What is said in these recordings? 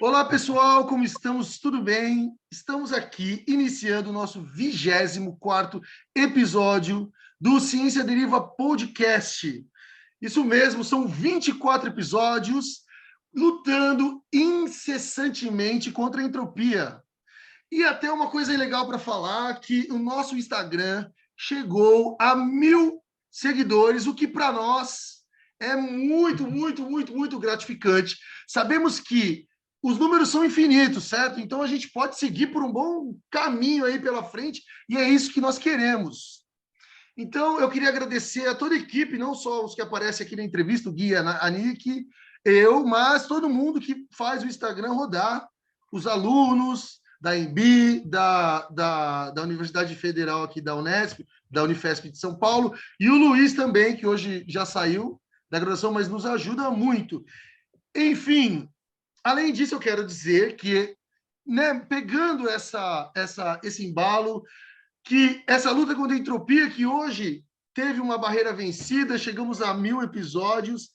Olá, pessoal, como estamos? Tudo bem? Estamos aqui iniciando o nosso 24º episódio do Ciência Deriva Podcast. Isso mesmo, são 24 episódios lutando incessantemente contra a entropia. E até uma coisa legal para falar, que o nosso Instagram chegou a 1.000 seguidores, o que para nós é muito gratificante. Sabemos que os números são infinitos, certo? Então a gente pode seguir por um bom caminho aí pela frente e é isso que nós queremos. Então eu queria agradecer a toda a equipe, não só os que aparecem aqui na entrevista, o Gui, a Nick, eu, mas todo mundo que faz o Instagram rodar, os alunos da EMB, da Universidade Federal aqui da Unesp, da Unifesp de São Paulo, e o Luiz também, que hoje já saiu da graduação, mas nos ajuda muito. Enfim, além disso, eu quero dizer que, né, pegando esse embalo, que essa luta contra a entropia, que hoje teve uma barreira vencida, chegamos a 1.000 episódios,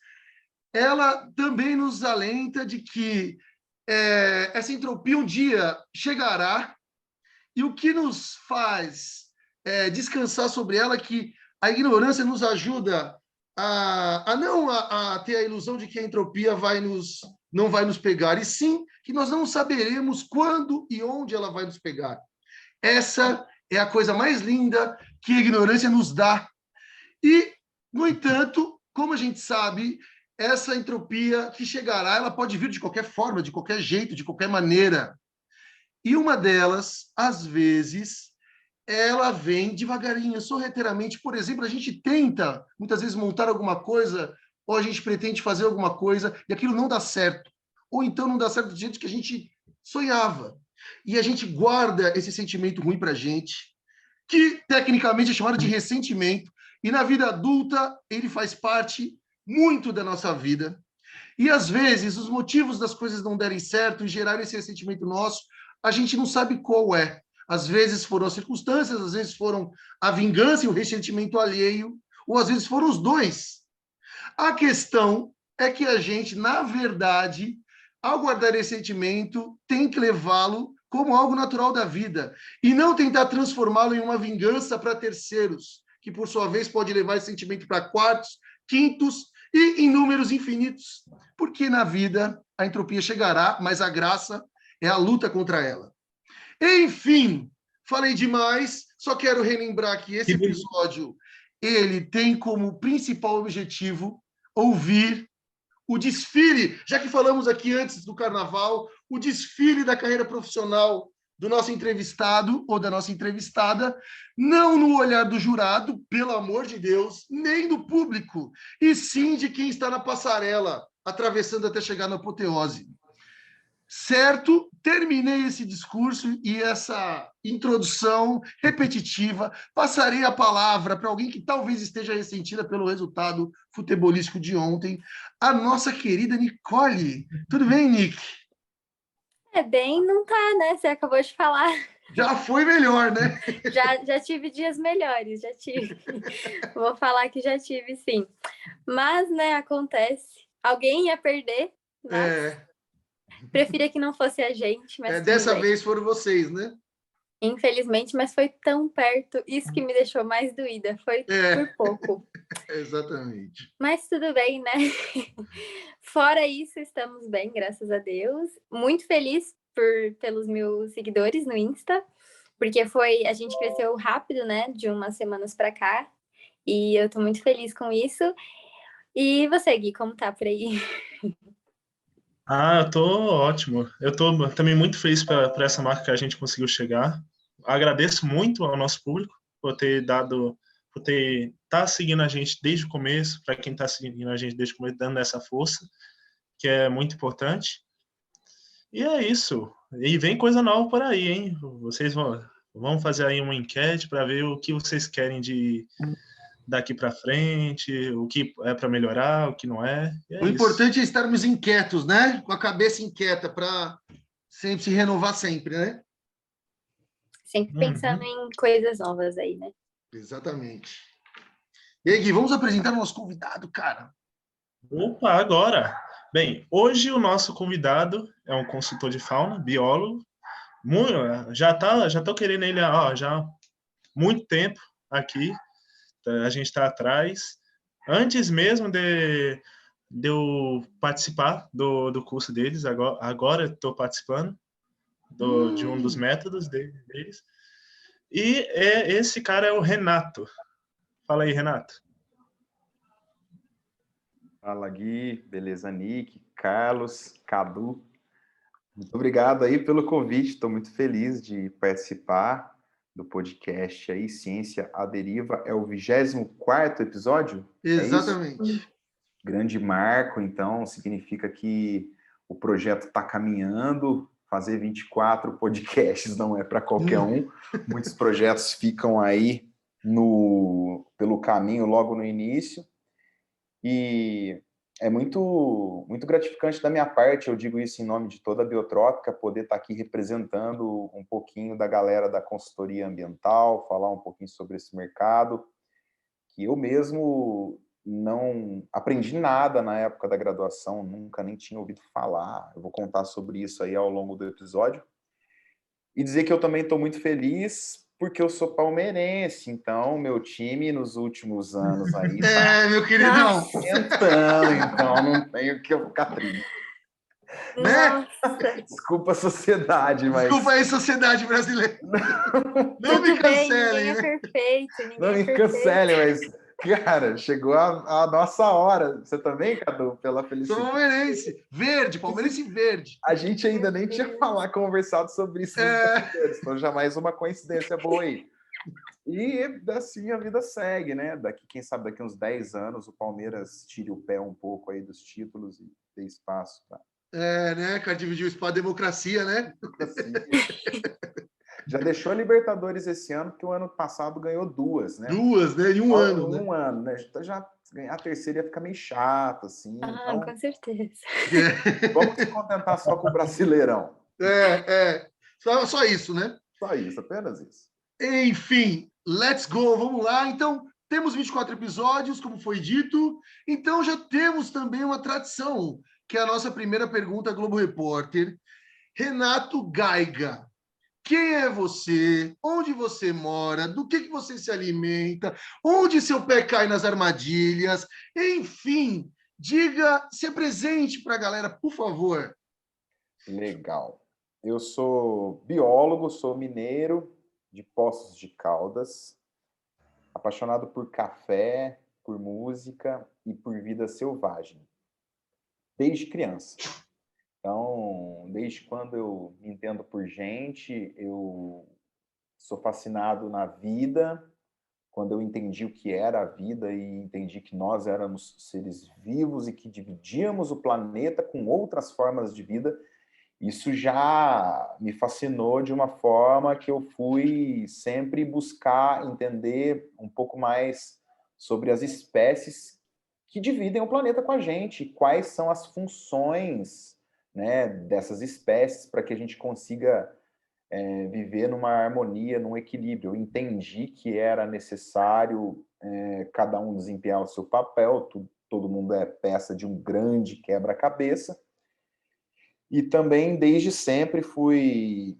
ela também nos alenta de que essa entropia um dia chegará, e o que nos faz descansar sobre ela é que a ignorância nos ajuda a não ter a ilusão de que a entropia não vai nos pegar, e sim que nós não saberemos quando e onde ela vai nos pegar. Essa é a coisa mais linda que a ignorância nos dá. E, no entanto, como a gente sabe, essa entropia que chegará, ela pode vir de qualquer forma, de qualquer jeito, de qualquer maneira. E uma delas, às vezes, ela vem devagarinho, sorrateiramente. Por exemplo, a gente tenta, muitas vezes, montar alguma coisa, ou a gente pretende fazer alguma coisa, e aquilo não dá certo. Ou então não dá certo do jeito que a gente sonhava. E a gente guarda esse sentimento ruim para a gente, que tecnicamente é chamado de ressentimento, e na vida adulta ele faz parte muito da nossa vida. E às vezes os motivos das coisas não derem certo e gerar esse ressentimento nosso, a gente não sabe qual é. Às vezes foram as circunstâncias, às vezes foram a vingança e o ressentimento alheio, ou às vezes foram os dois. A questão é que a gente, na verdade, ao guardar esse sentimento, tem que levá-lo como algo natural da vida e não tentar transformá-lo em uma vingança para terceiros, que por sua vez pode levar esse sentimento para quartos, quintos e em números infinitos, porque na vida a entropia chegará, mas a graça é a luta contra ela. Enfim, falei demais, só quero relembrar que esse episódio ele tem como principal objetivo ouvir o desfile, já que falamos aqui antes do carnaval, o desfile da carreira profissional do nosso entrevistado ou da nossa entrevistada, não no olhar do jurado, pelo amor de Deus, nem do público, e sim de quem está na passarela, atravessando até chegar na apoteose. Certo? Terminei esse discurso e essa introdução repetitiva. Passarei a palavra para alguém que talvez esteja ressentida pelo resultado futebolístico de ontem, a nossa querida Nicole. Tudo bem, Nick? Bem, não tá, né? Você acabou de falar. Já foi melhor, né? Já tive dias melhores, já tive. Vou falar que já tive, sim. Mas, né, acontece. Alguém ia perder, mas preferia que não fosse a gente, mas dessa vez foram vocês, né? Infelizmente, mas foi tão perto. Isso que me deixou mais doída. Foi por pouco. Exatamente. Mas tudo bem, né? Fora isso, estamos bem, graças a Deus. Muito feliz pelos meus seguidores no Insta, porque a gente cresceu rápido, né? De umas semanas para cá. E eu tô muito feliz com isso. E você, Gui, como tá por aí? Eu tô ótimo. Eu tô também muito feliz por essa marca que a gente conseguiu chegar. Agradeço muito ao nosso público por tá seguindo a gente desde o começo, para quem tá seguindo a gente desde o começo, dando essa força, que é muito importante. E é isso. E vem coisa nova por aí, hein? Vocês vão fazer aí uma enquete para ver o que vocês querem daqui para frente, o que é para melhorar, o que não é. O importante é estarmos inquietos, né? Com a cabeça inquieta para sempre se renovar sempre, né? Sempre pensando em coisas novas aí, né? Exatamente. E aí, Gui, vamos apresentar o nosso convidado, cara. Opa, agora! Bem, hoje o nosso convidado é um consultor de fauna, biólogo. Já tô querendo ele já há muito tempo aqui. A gente está atrás. Antes mesmo de eu participar do curso deles, agora estou participando de um dos métodos deles. E esse cara é o Renato. Fala aí, Renato. Fala, Gui. Beleza, Nick, Carlos, Cadu. Muito obrigado aí pelo convite. Estou muito feliz de participar do podcast aí, Ciência à Deriva. É o 24º episódio? Exatamente. É isso? Grande marco, então, significa que o projeto está caminhando. Fazer 24 podcasts não é para qualquer um. Muitos projetos ficam aí pelo caminho logo no início. E é muito gratificante da minha parte, eu digo isso em nome de toda a Biotrópica, poder estar aqui representando um pouquinho da galera da consultoria ambiental, falar um pouquinho sobre esse mercado, que eu mesmo não aprendi nada na época da graduação, nunca nem tinha ouvido falar. Eu vou contar sobre isso aí ao longo do episódio. E dizer que eu também estou muito feliz porque eu sou palmeirense, então meu time nos últimos anos aí tá Meu queridão. tentando, então não tenho que eu ficar triste. Né? Nossa. Desculpa a sociedade, mas... Desculpa aí, sociedade brasileira. Não me Tudo bem, cancelem, ninguém é né? perfeito. Ninguém Não é me perfeito. cancele, mas, cara, chegou a nossa hora. Você também, Cadu, pela Sou felicidade. palmeirense. Verde, palmeirense verde. A gente ainda nem tinha conversado sobre isso nos bastidores, então já mais uma coincidência boa aí. E assim a vida segue, né? Quem sabe daqui uns 10 anos o Palmeiras tire o pé um pouco aí dos títulos e dê espaço para... Né, cara, dividiu o espaço, democracia, né? Já deixou a Libertadores esse ano, porque o ano passado ganhou 2, né? 2, né? Em um ano, né? Um ano, né? Então já ganhar a terceira ia ficar meio chato, assim. Então, Com certeza. vamos se contentar só com o Brasileirão. Só isso, né? Só isso, apenas isso. Enfim, let's go, vamos lá. Então, temos 24 episódios, como foi dito. Então, já temos também uma tradição, que é a nossa primeira pergunta Globo Repórter. Renato Gaiga, quem é você? Onde você mora? Do que você se alimenta? Onde seu pé cai nas armadilhas? Enfim, se apresente para a galera, por favor. Legal. Eu sou biólogo, sou mineiro de Poços de Caldas, apaixonado por café, por música e por vida selvagem, desde criança. Então, desde quando eu me entendo por gente, eu sou fascinado na vida. Quando eu entendi o que era a vida e entendi que nós éramos seres vivos e que dividíamos o planeta com outras formas de vida, isso já me fascinou de uma forma que eu fui sempre buscar entender um pouco mais sobre as espécies que dividem o planeta com a gente, quais são as funções, né, dessas espécies para que a gente consiga viver numa harmonia, num equilíbrio. Eu entendi que era necessário cada um desempenhar o seu papel, todo mundo é peça de um grande quebra-cabeça. E também, desde sempre, fui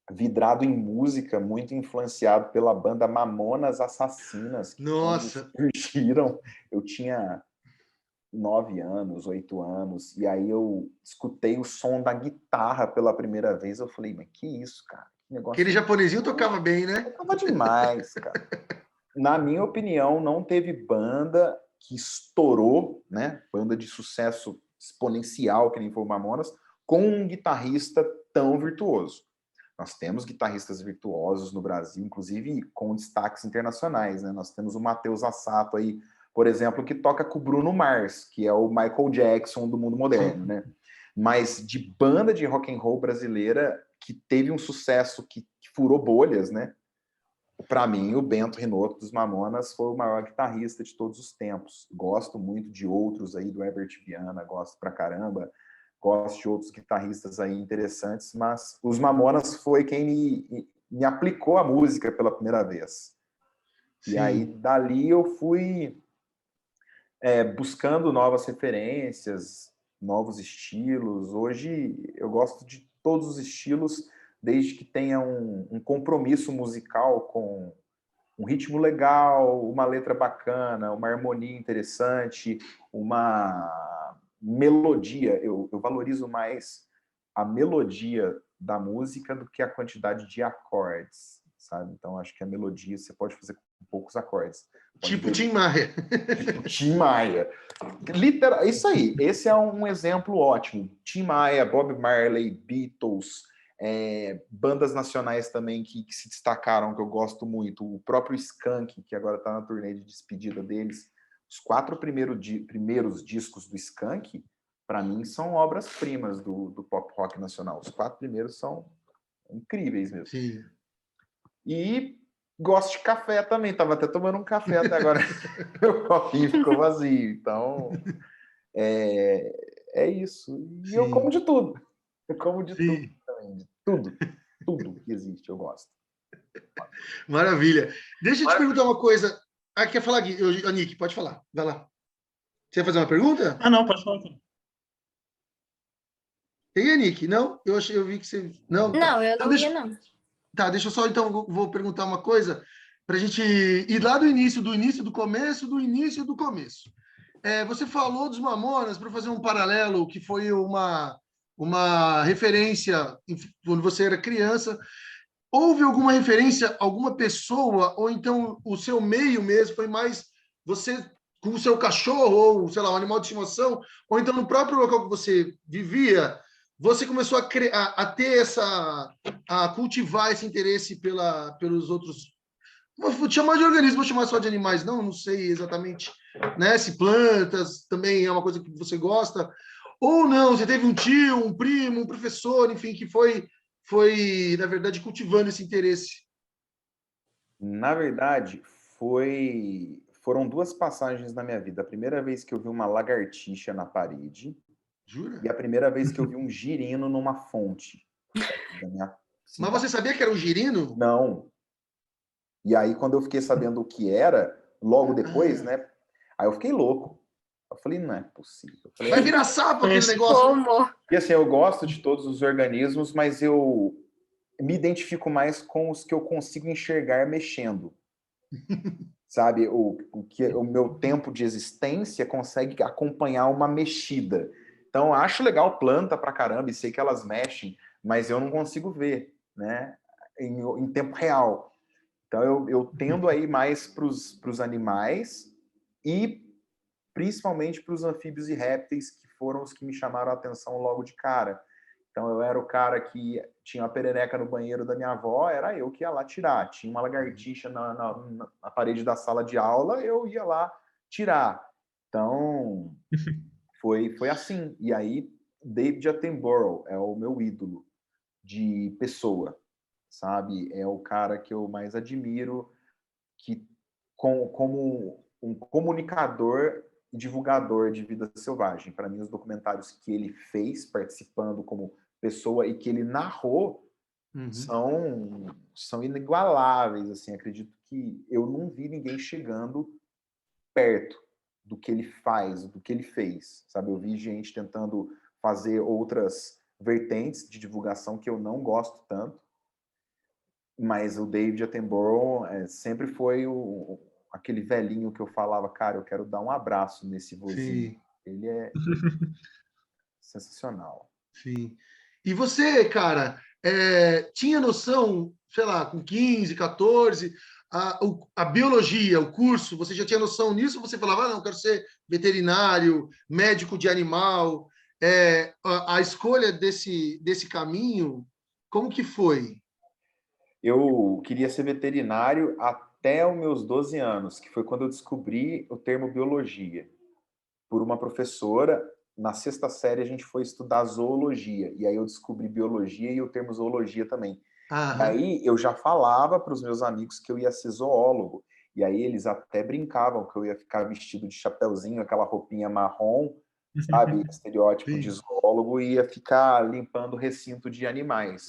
vidrado em música, muito influenciado pela banda Mamonas Assassinas, que Nossa! surgiram. Eu tinha 9 anos, 8 anos, e aí eu escutei o som da guitarra pela primeira vez, eu falei, mas que isso, cara? Que negócio... Aquele japonesinho tocava bem, né? Tocava demais, cara. Na minha opinião, não teve banda que estourou, né? Banda de sucesso exponencial, que nem foi o Mamonas, com um guitarrista tão virtuoso. Nós temos guitarristas virtuosos no Brasil, inclusive com destaques internacionais, né? Nós temos o Matheus Assato aí, por exemplo, que toca com o Bruno Mars, que é o Michael Jackson do mundo moderno, né? Mas de banda de rock and roll brasileira que teve um sucesso que furou bolhas, né? Para mim, o Bento Rinotto dos Mamonas foi o maior guitarrista de todos os tempos. Gosto muito de outros aí, do Herbert Viana, gosto pra caramba. Gosto de outros guitarristas aí interessantes, mas os Mamonas foi quem me aplicou a música pela primeira vez. Sim. E aí, dali eu fui buscando novas referências, novos estilos. Hoje eu gosto de todos os estilos, desde que tenha um compromisso musical com um ritmo legal, uma letra bacana, uma harmonia interessante, uma melodia. Eu valorizo mais a melodia da música do que a quantidade de acordes, sabe? Então, acho que a melodia você pode fazer com poucos acordes. Tipo Tim Maia. Tipo Tim Maia. Isso aí, esse é um exemplo ótimo. Tim Maia, Bob Marley, Beatles, bandas nacionais também que se destacaram, que eu gosto muito. O próprio Skank, que agora está na turnê de despedida deles. Os 4 primeiros discos do Skank, para mim, são obras-primas do pop rock nacional. Os 4 primeiros são incríveis mesmo. Sim. E gosto de café também. Estava até tomando um café até agora. Meu copinho ficou vazio. Então, é isso. E Sim. eu como de tudo. Eu como de Sim. tudo também. De tudo. Tudo que existe, eu gosto. Maravilha. Deixa eu te perguntar uma coisa. Ah, quer falar, Nick? Pode falar. Vai lá. Você vai fazer uma pergunta? Ah, não, pode falar. Tem, Nick? Não? Eu vi que você... Não? Não, eu Então, não ia, não. Tá, deixa eu só, então, vou perguntar uma coisa para a gente ir lá do início, do começo, do início do começo. Você falou dos Mamonas, para fazer um paralelo, que foi uma referência quando você era criança. Houve alguma referência, alguma pessoa, ou então o seu meio mesmo foi mais você com o seu cachorro, ou, sei lá, um animal de estimação, ou então no próprio local que você vivia, você começou a ter a cultivar esse interesse pelos outros. Vou chamar de organismo, vou chamar só de animais, não sei exatamente, né? Se plantas também é uma coisa que você gosta, ou não, você teve um tio, um primo, um professor, enfim, que foi, na verdade, cultivando esse interesse. Na verdade, foram 2 passagens na minha vida. A primeira vez que eu vi uma lagartixa na parede. Jura? E a primeira vez que eu vi um girino numa fonte da minha Mas cidade. você sabia que era um girino? Não. E aí, quando eu fiquei sabendo o que era, logo depois, né? Aí eu fiquei louco. Eu falei, não é possível. Eu falei, Vai virar sapo aquele negócio. Como? E assim, eu gosto de todos os organismos, mas eu me identifico mais com os que eu consigo enxergar mexendo. Sabe, o meu tempo de existência consegue acompanhar uma mexida. Então, acho legal planta pra caramba e sei que elas mexem, mas eu não consigo ver, né, em tempo real. Então, eu tendo a ir mais para os animais e principalmente para os anfíbios e répteis, que foram os que me chamaram a atenção logo de cara. Então, eu era o cara que tinha uma perereca no banheiro da minha avó, era eu que ia lá tirar. Tinha uma lagartixa na parede da sala de aula, eu ia lá tirar. Então, foi assim. E aí, David Attenborough é o meu ídolo de pessoa, sabe? É o cara que eu mais admiro, que como um comunicador e divulgador de vida selvagem. Para mim, os documentários que ele fez, participando como pessoa e que ele narrou, são inigualáveis. Assim, acredito que eu não vi ninguém chegando perto do que ele faz, do que ele fez. Sabe? Eu vi gente tentando fazer outras vertentes de divulgação que eu não gosto tanto, mas o David Attenborough sempre foi aquele velhinho que eu falava, cara, eu quero dar um abraço nesse vozinho. Sim. Ele é sensacional. Sim. E você, cara, tinha noção, sei lá, com 15, 14, a biologia, o curso, você já tinha noção nisso? Ou você falava, não, quero ser veterinário, médico de animal? A escolha desse caminho, como que foi? Eu queria ser veterinário até os meus 12 anos, que foi quando eu descobri o termo biologia. Por uma professora, na 6ª série a gente foi estudar zoologia, e aí eu descobri biologia e o termo zoologia também. E aí eu já falava para os meus amigos que eu ia ser zoólogo, e aí eles até brincavam que eu ia ficar vestido de chapeuzinho, aquela roupinha marrom, sabe, estereótipo de zoólogo, e ia ficar limpando recinto de animais.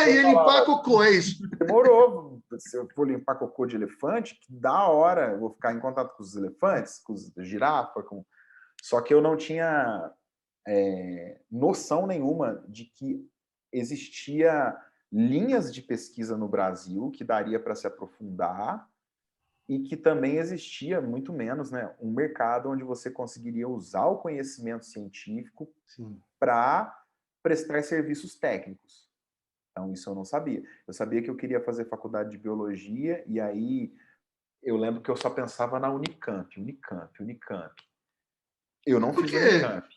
Ia limpar cocô, é isso? Demorou. Se eu for limpar cocô de elefante, que da hora, eu vou ficar em contato com os elefantes, com os girafa, Só que eu não tinha noção nenhuma de que existia linhas de pesquisa no Brasil que daria para se aprofundar e que também existia, muito menos, né, um mercado onde você conseguiria usar o conhecimento científico para prestar serviços técnicos. Então, isso eu não sabia. Eu sabia que eu queria fazer faculdade de biologia, e aí eu lembro que eu só pensava na Unicamp. Eu não Por fiz quê? Unicamp.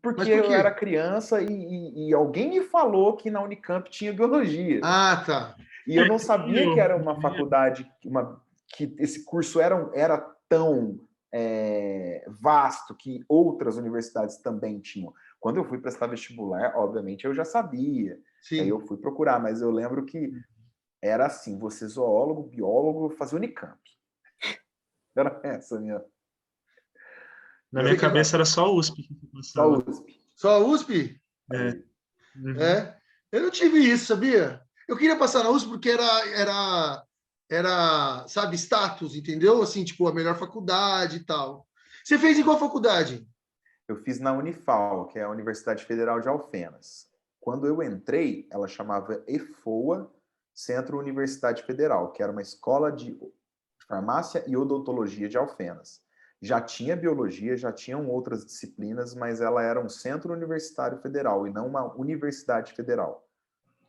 Porque Mas por eu era quê? criança e alguém me falou que na Unicamp tinha biologia. Ah, tá. E eu não sabia que era uma faculdade, que esse curso era tão vasto que outras universidades também tinham. Quando eu fui prestar vestibular, obviamente, eu já sabia. Aí eu Sim. fui procurar, mas eu lembro que era assim, você zoólogo, biólogo, fazia Unicamp. Era essa a minha... Na Você minha quer falar? cabeça era só USP que Só passava. USP. Só a USP? É. Uhum. É. Eu não tive isso, sabia? Eu queria passar na USP porque sabe, status, entendeu? Assim, tipo, a melhor faculdade e tal. Você fez em qual faculdade? Eu fiz na Unifal, que é a Universidade Federal de Alfenas. Quando eu entrei, ela chamava EFOA, Centro Universidade Federal, que era uma escola de farmácia e odontologia de Alfenas. Já tinha biologia, já tinham outras disciplinas, mas ela era um centro universitário federal e não uma universidade federal.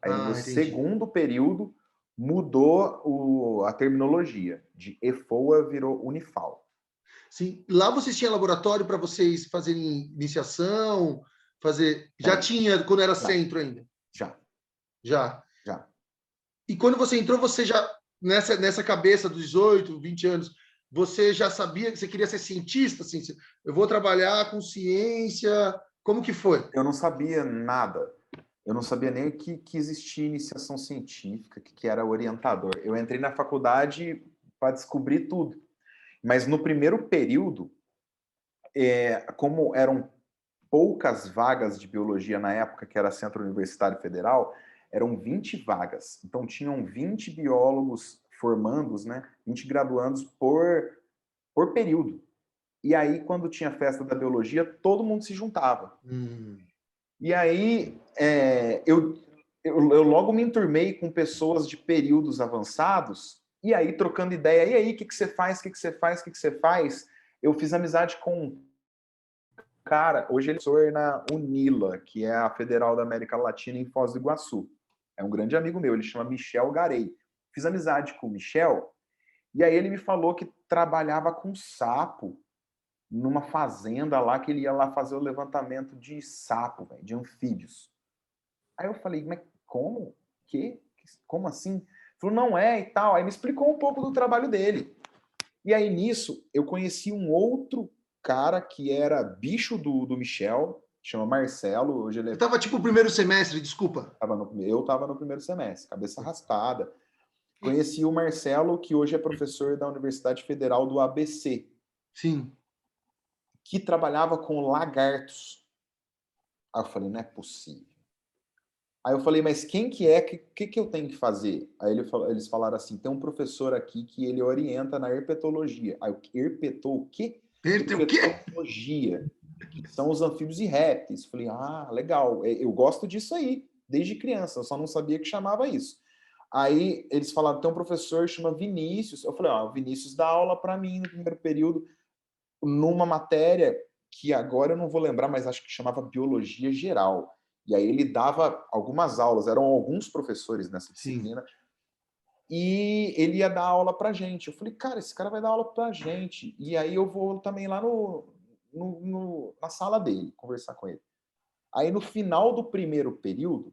Aí no meu Entendi. segundo período mudou a terminologia, de EFOA virou Unifal. Sim. Lá vocês tinham laboratório para vocês fazerem iniciação, fazer. Já Tem, tinha quando era já, centro ainda? já, Já. já. E quando você entrou, você já, nessa cabeça dos 18, 20 anos, você já sabia que você queria ser cientista? Assim, eu vou trabalhar com ciência. Como que foi? Eu não sabia nada. Eu não sabia nem que existia iniciação científica, que era orientador. Eu entrei na faculdade para descobrir tudo. Mas no primeiro período, como eram poucas vagas de biologia na época, que era Centro Universitário Federal, eram 20 vagas. Então, tinham 20 biólogos formandos, né? 20 graduandos por período. E aí, quando tinha festa da biologia, todo mundo se juntava. E aí, eu logo me enturmei com pessoas de períodos avançados, e aí, trocando ideia, e aí, o que você faz, o que você faz, o que você faz? Eu fiz amizade com um cara, hoje ele é professor na Unila, que é a Federal da América Latina em Foz do Iguaçu. É um grande amigo meu, ele chama Michel Garey. Fiz amizade com o Michel, e aí ele me falou que trabalhava com sapo numa fazenda lá, que ele ia lá fazer o levantamento de sapo, véio, de anfíbios. Aí eu falei, mas como? Que? Como assim? Ele falou, não é e tal. Aí me explicou um pouco do trabalho dele. E aí nisso, eu conheci um outro cara que era bicho do Michel, chama Marcelo. Hoje ele Você estava tipo o primeiro semestre, desculpa. eu estava no primeiro semestre, cabeça raspada. Conheci o Marcelo, que hoje é professor da Universidade Federal do ABC. Sim. Que trabalhava com lagartos. Aí eu falei, não é possível. Aí eu falei, mas quem que é? Que eu tenho que fazer? Aí eles falaram assim, tem um professor aqui que ele orienta na herpetologia. Aí eu, o quê? O quê? Herpetologia, que são os anfíbios e répteis. Falei, legal, eu gosto disso aí, desde criança, eu só não sabia que chamava isso. Aí eles falaram, tem um professor que chama Vinícius. Eu falei, o Vinícius dá aula para mim no primeiro período, numa matéria que agora eu não vou lembrar, mas acho que chamava Biologia Geral. E aí ele dava algumas aulas, eram alguns professores nessa disciplina, Sim. e ele ia dar aula pra gente. Eu falei, cara, esse cara vai dar aula pra gente. E aí eu vou também lá na sala dele, conversar com ele. Aí no final do primeiro período,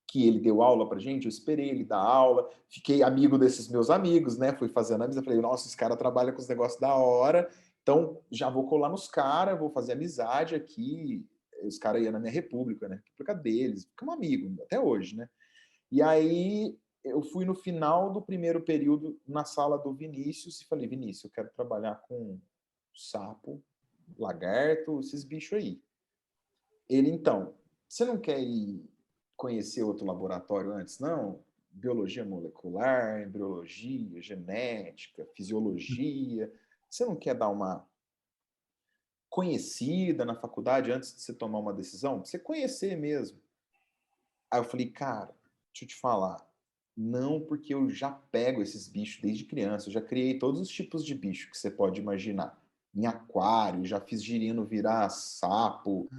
que ele deu aula pra gente, eu esperei ele dar aula, fiquei amigo desses meus amigos, né? Fui fazendo amizade, falei, nossa, esse cara trabalha com os negócios da hora, então já vou colar nos caras, vou fazer amizade aqui. Os caras iam na minha república, né? República deles, ficamos amigos, até hoje, né? E aí eu fui no final do primeiro período na sala do Vinícius e falei, Vinícius, eu quero trabalhar com sapo, lagarto, esses bichos aí. Ele, então, você não quer ir conhecer outro laboratório antes, não? Biologia molecular, embriologia, genética, fisiologia. Você não quer dar uma conhecida na faculdade antes de você tomar uma decisão? Pra você conhecer mesmo. Aí eu falei, cara, deixa eu te falar. Não, porque eu já pego esses bichos desde criança. Eu já criei todos os tipos de bicho que você pode imaginar. Em aquário, já fiz girino virar sapo.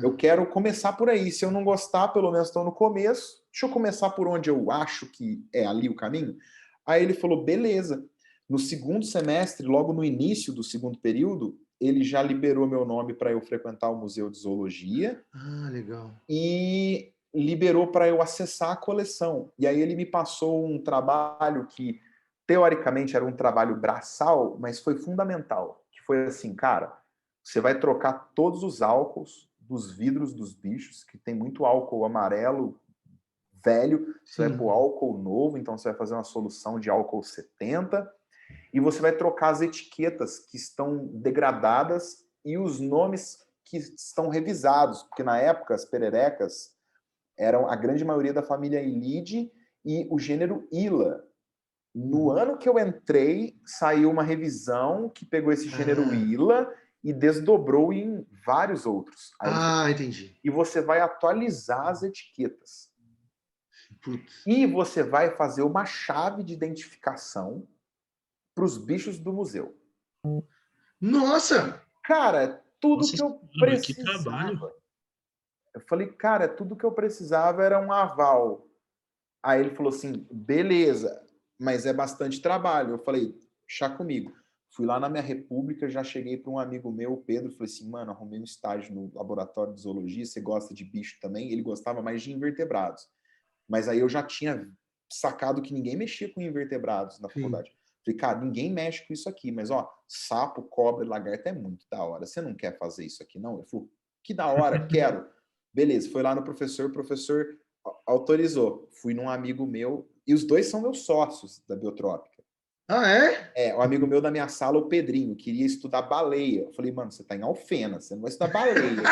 Eu quero começar por aí. Se eu não gostar, pelo menos estou no começo. Deixa eu começar por onde eu acho que é ali o caminho. Aí ele falou, beleza. No segundo semestre, logo no início do segundo período, ele já liberou meu nome para eu frequentar o Museu de Zoologia. Legal. E liberou para eu acessar a coleção. E aí ele me passou um trabalho que, teoricamente, era um trabalho braçal, mas foi fundamental. Que foi assim, cara, você vai trocar todos os álcools dos vidros dos bichos, que tem muito álcool amarelo velho, você vai pôr álcool novo, então você vai fazer uma solução de álcool 70, e você vai trocar as etiquetas que estão degradadas e os nomes que estão revisados, porque na época as pererecas eram a grande maioria da família Ilidae e o gênero Ila. No ano que eu entrei, saiu uma revisão que pegou esse gênero Ila e desdobrou em vários outros. Entendi. E você vai atualizar as etiquetas. Putz. E você vai fazer uma chave de identificação para os bichos do museu. Nossa! Cara, tudo Nossa, que eu que trabalho. precisava. Eu falei, cara, tudo que eu precisava era um aval. Aí ele falou assim, beleza, mas é bastante trabalho. Eu falei, chá comigo. Fui lá na minha república, já cheguei para um amigo meu, o Pedro, falei assim, mano, arrumei um estágio no laboratório de zoologia, você gosta de bicho também? Ele gostava mais de invertebrados. Mas aí eu já tinha sacado que ninguém mexia com invertebrados na faculdade. Falei, cara, ninguém mexe com isso aqui, mas ó, sapo, cobra, lagarta é muito da hora. Você não quer fazer isso aqui, não? Ele falou, que da hora, quero. Beleza, foi lá no professor, o professor autorizou. Fui num amigo meu, e os dois são meus sócios da Biotrópica. É? Um amigo meu da minha sala, o Pedrinho, queria estudar baleia. Eu falei, mano, você tá em Alfena, você não vai estudar baleia.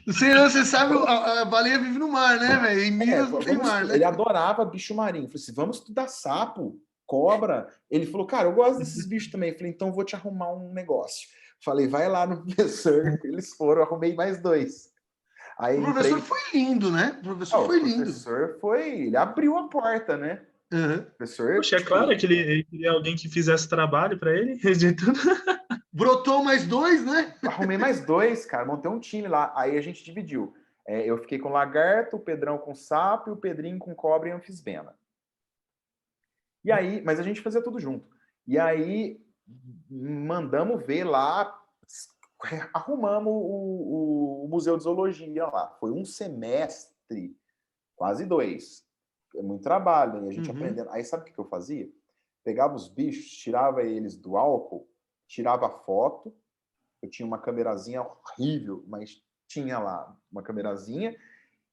Você sabe, a baleia vive no mar, né, velho? Em Minas não tem mar, né? Ele adorava bicho marinho. Eu falei assim, vamos estudar sapo, cobra. Ele falou, cara, eu gosto desses bichos também. Eu falei, então eu vou te arrumar um negócio. Falei, vai lá no professor. Eles foram, arrumei mais 2. Aí O professor foi lindo, né? O professor foi lindo. O professor ele abriu a porta, né? O professor, Poxa, é claro que ele queria alguém que fizesse trabalho para ele, de tudo. Brotou mais 2, né? Arrumei mais 2, cara, montei um time lá. Aí a gente dividiu. Eu fiquei com lagarto, o Pedrão com sapo e o Pedrinho com cobra e anfisbena. E aí, mas a gente fazia tudo junto. E aí mandamos ver lá, arrumamos o Museu de Zoologia lá. Foi um semestre, quase 2. É muito trabalho, né? A gente aprendendo. Aí sabe o que eu fazia? Pegava os bichos, tirava eles do álcool, tirava foto. Eu tinha uma câmerazinha horrível, mas tinha lá uma câmerazinha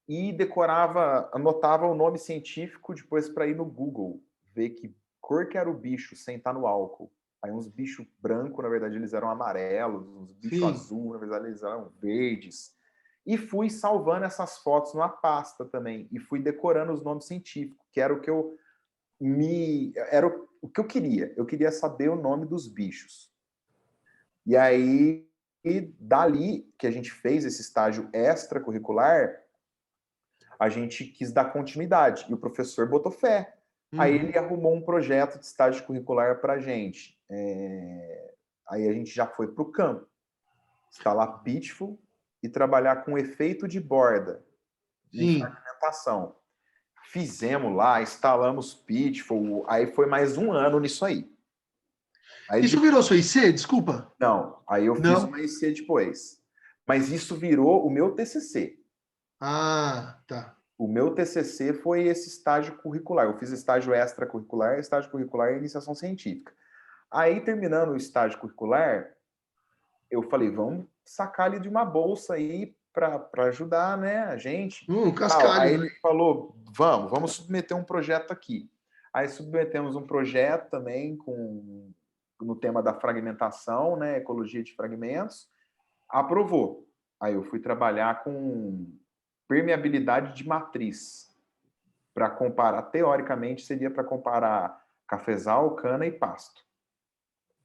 e decorava, anotava o nome científico depois para ir no Google, ver que cor que era o bicho sem estar no álcool. Aí uns bichos brancos, na verdade, eles eram amarelos, uns bichos azul, na verdade, eles eram verdes. E fui salvando essas fotos numa pasta também. E fui decorando os nomes científicos, que era o que era o que eu queria. Eu queria saber o nome dos bichos. E aí, dali que a gente fez esse estágio extracurricular, a gente quis dar continuidade. E o professor botou fé. Aí ele arrumou um projeto de estágio curricular para a gente. Aí a gente já foi para o campo. Instalar pitfall e trabalhar com efeito de borda de fragmentação. Fizemos lá, instalamos pitfall. Aí foi mais um ano nisso aí. Isso virou sua IC? Desculpa. Não, aí eu fiz uma IC depois. Mas isso virou o meu TCC. Ah, tá. O meu TCC foi esse estágio curricular. Eu fiz estágio extracurricular, estágio curricular e iniciação científica. Aí, terminando o estágio curricular, eu falei, vamos sacar ali de uma bolsa aí para ajudar, né, a gente. Cascalho, aí né? ele falou, vamos submeter um projeto aqui. Aí submetemos um projeto também no tema da fragmentação, né, ecologia de fragmentos. Aprovou. Aí eu fui trabalhar com permeabilidade de matriz. Para comparar, teoricamente, seria para comparar cafezal, cana e pasto.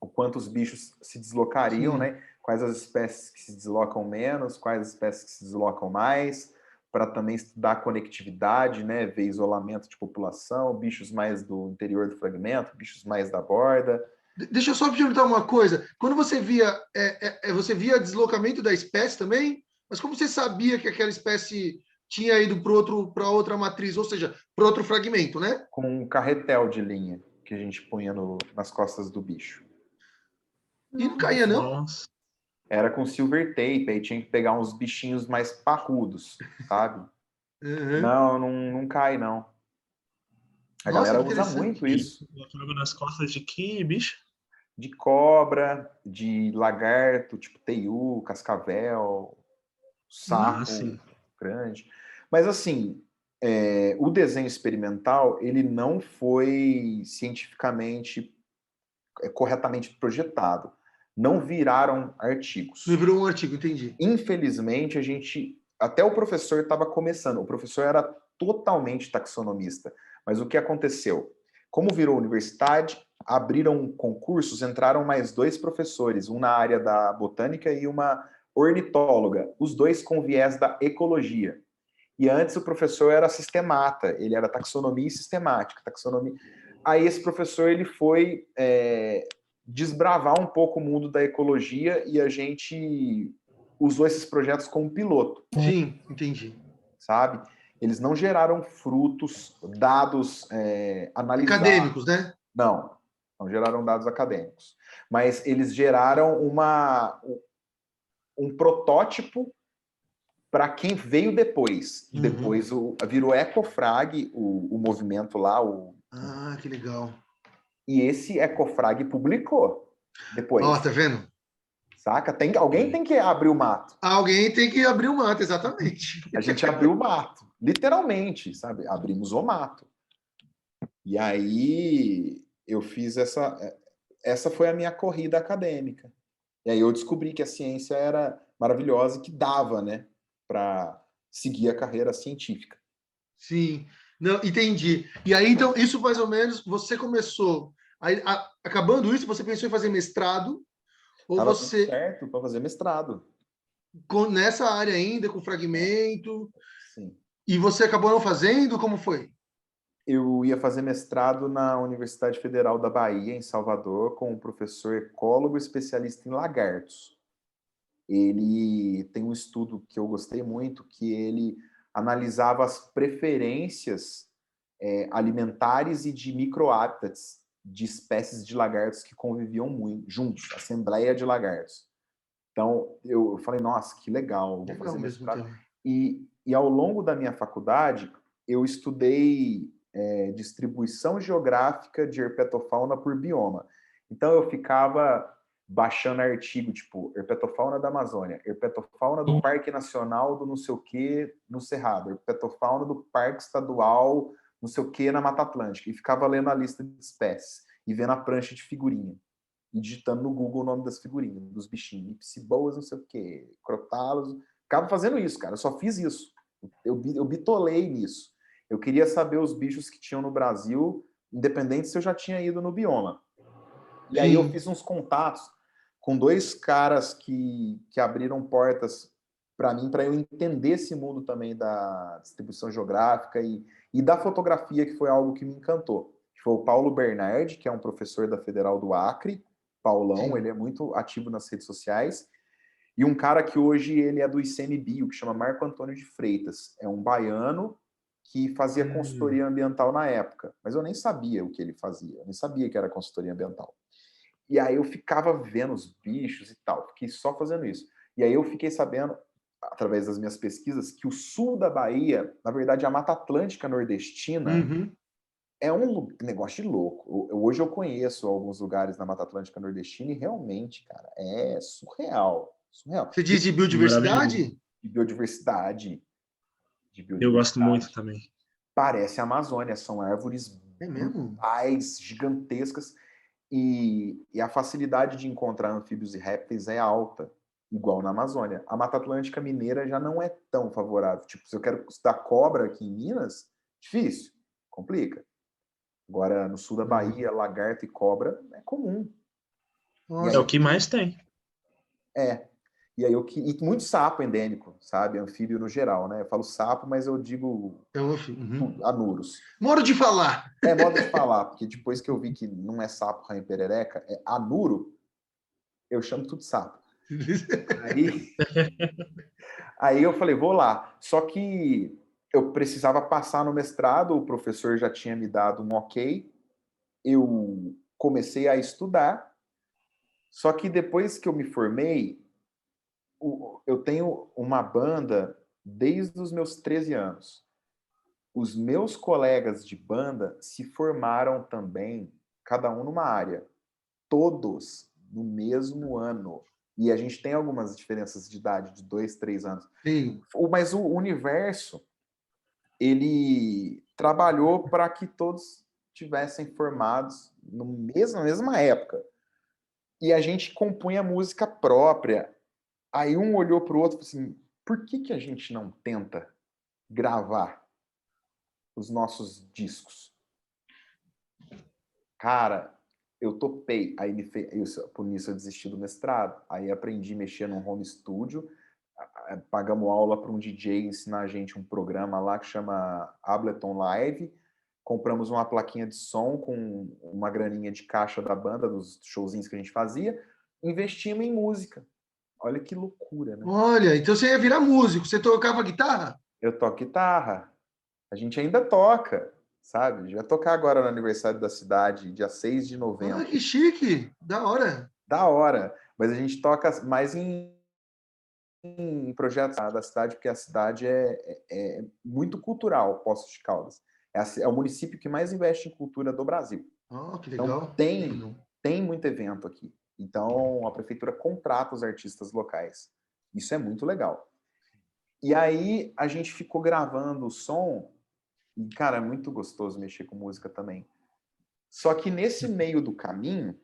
O quanto os bichos se deslocariam, né? quais as espécies que se deslocam menos, quais as espécies que se deslocam mais, para também estudar a conectividade, né, ver isolamento de população, bichos mais do interior do fragmento, bichos mais da borda. Deixa eu só perguntar uma coisa. Quando você você via deslocamento da espécie também? Mas como você sabia que aquela espécie tinha ido para outra matriz, ou seja, para outro fragmento, né? Com um carretel de linha que a gente punha nas costas do bicho. E não caía, não? Nossa. Era com silver tape, aí tinha que pegar uns bichinhos mais parrudos, sabe? Uhum. Não cai, não. A Nossa, galera que usa muito isso. Colocava nas costas de que bicho? De cobra, de lagarto, tipo teiu, cascavel, sapo sim. grande. Mas assim, o desenho experimental, ele não foi cientificamente corretamente projetado. Não viraram artigos. Não virou um artigo, entendi. Infelizmente, até o professor estava começando. O professor era totalmente taxonomista. Mas o que aconteceu? Como virou universidade, abriram concursos, entraram mais 2 professores, um na área da botânica e uma ornitóloga, os 2 com viés da ecologia. E antes o professor era sistemata, ele era taxonomia e sistemática. Aí esse professor ele foi desbravar um pouco o mundo da ecologia e a gente usou esses projetos como piloto. Sim, entendi. Sabe? Eles não geraram frutos, dados analisados. Acadêmicos, né? Não geraram dados acadêmicos. Mas eles geraram um protótipo para quem veio depois. Uhum. Depois virou Ecofrag, o movimento lá. Ah, que legal. E esse Ecofrag publicou depois. Ó, tá vendo? Saca? Alguém tem que abrir o mato. Alguém tem que abrir o mato, exatamente. A gente abriu o mato, literalmente, sabe? Abrimos o mato. E aí eu fiz essa foi a minha corrida acadêmica. E aí eu descobri que a ciência era maravilhosa e que dava, né, para seguir a carreira científica. Sim, não, entendi. E aí, então, isso mais ou menos, você começou, aí, acabando isso, você pensou em fazer mestrado, ou Tava tudo você, certo para fazer mestrado. nessa área ainda, com fragmento, Sim. e você acabou não fazendo? Como foi? Eu ia fazer mestrado na Universidade Federal da Bahia, em Salvador, com um professor ecólogo especialista em lagartos. Ele tem um estudo que eu gostei muito, que ele analisava as preferências alimentares e de microhábitats de espécies de lagartos que conviviam muito juntos, assembleia de lagartos. Então, eu falei, nossa, que legal, vou fazer mestrado. E ao longo da minha faculdade, eu estudei distribuição geográfica de herpetofauna por bioma. Então, eu ficava baixando artigo, tipo, herpetofauna da Amazônia, herpetofauna do Parque Nacional do não sei o quê no Cerrado, herpetofauna do Parque Estadual não sei o quê na Mata Atlântica, e ficava lendo a lista de espécies e vendo a prancha de figurinha e digitando no Google o nome das figurinhas, dos bichinhos, psiboas, não sei o quê, crotalos, ficava fazendo isso, cara, eu só fiz isso, eu bitolei nisso. Eu queria saber os bichos que tinham no Brasil, independente se eu já tinha ido no bioma. E aí eu fiz uns contatos com 2 caras que abriram portas para mim, para eu entender esse mundo também da distribuição geográfica e da fotografia, que foi algo que me encantou. Foi o Paulo Bernardi, que é um professor da Federal do Acre, Paulão, Sim. Ele é muito ativo nas redes sociais, e um cara que hoje ele é do ICMBio, que chama Marco Antônio de Freitas. É um baiano que fazia consultoria ambiental na época, mas eu nem sabia o que ele fazia, eu nem sabia que era consultoria ambiental. E aí eu ficava vendo os bichos e tal, fiquei só fazendo isso. E aí eu fiquei sabendo, através das minhas pesquisas, que o sul da Bahia, na verdade, a Mata Atlântica nordestina, é um negócio de louco. Hoje eu conheço alguns lugares na Mata Atlântica nordestina e realmente, cara, é surreal. Surreal. Você diz de biodiversidade? De biodiversidade. Eu gosto muito também. Parece a Amazônia, são árvores brutais, gigantescas. E a facilidade de encontrar anfíbios e répteis é alta, igual na Amazônia. A Mata Atlântica Mineira já não é tão favorável. Tipo, se eu quero estudar cobra aqui em Minas, difícil, complica. Agora, no sul da Bahia, lagarto e cobra é comum. É o que mais tem. É. E aí e muito sapo endêmico, sabe? Anfíbio no geral, né? Eu falo sapo, mas eu digo anuros. Modo de falar. É modo de falar, porque depois que eu vi que não é sapo, rainha perereca, é anuro, eu chamo tudo sapo. Aí eu falei, vou lá. Só que eu precisava passar no mestrado, o professor já tinha me dado um ok, eu comecei a estudar, só que depois que eu me formei, eu tenho uma banda desde os meus 13 anos. Os meus colegas de banda se formaram também, cada um numa área, todos no mesmo ano. E a gente tem algumas diferenças de idade, de 2, 3 anos. Sim. Mas o universo, ele trabalhou para que todos tivessem formados na mesma época. E a gente compunha música própria. Aí um olhou para o outro e falou assim, por que a gente não tenta gravar os nossos discos? Cara, eu topei. Aí por isso eu desisti do mestrado. Aí aprendi a mexer num home studio, pagamos aula para um DJ ensinar a gente um programa lá que chama Ableton Live, compramos uma plaquinha de som com uma graninha de caixa da banda, dos showzinhos que a gente fazia, investimos em música. Olha que loucura, né? Olha, então você ia virar músico, você tocava guitarra? Eu toco guitarra. A gente ainda toca, sabe? A gente vai tocar agora no aniversário da cidade, dia 6 de novembro. Ah, que chique! Da hora! Da hora! Mas a gente toca mais em projetos da cidade, porque a cidade é muito cultural, Poços de Caldas. É o município que mais investe em cultura do Brasil. Oh, que Então, legal. tem muito evento aqui. Então, a prefeitura contrata os artistas locais. Isso é muito legal. E aí, a gente ficou gravando o som, e, cara, é muito gostoso mexer com música também. Só que nesse meio do caminho,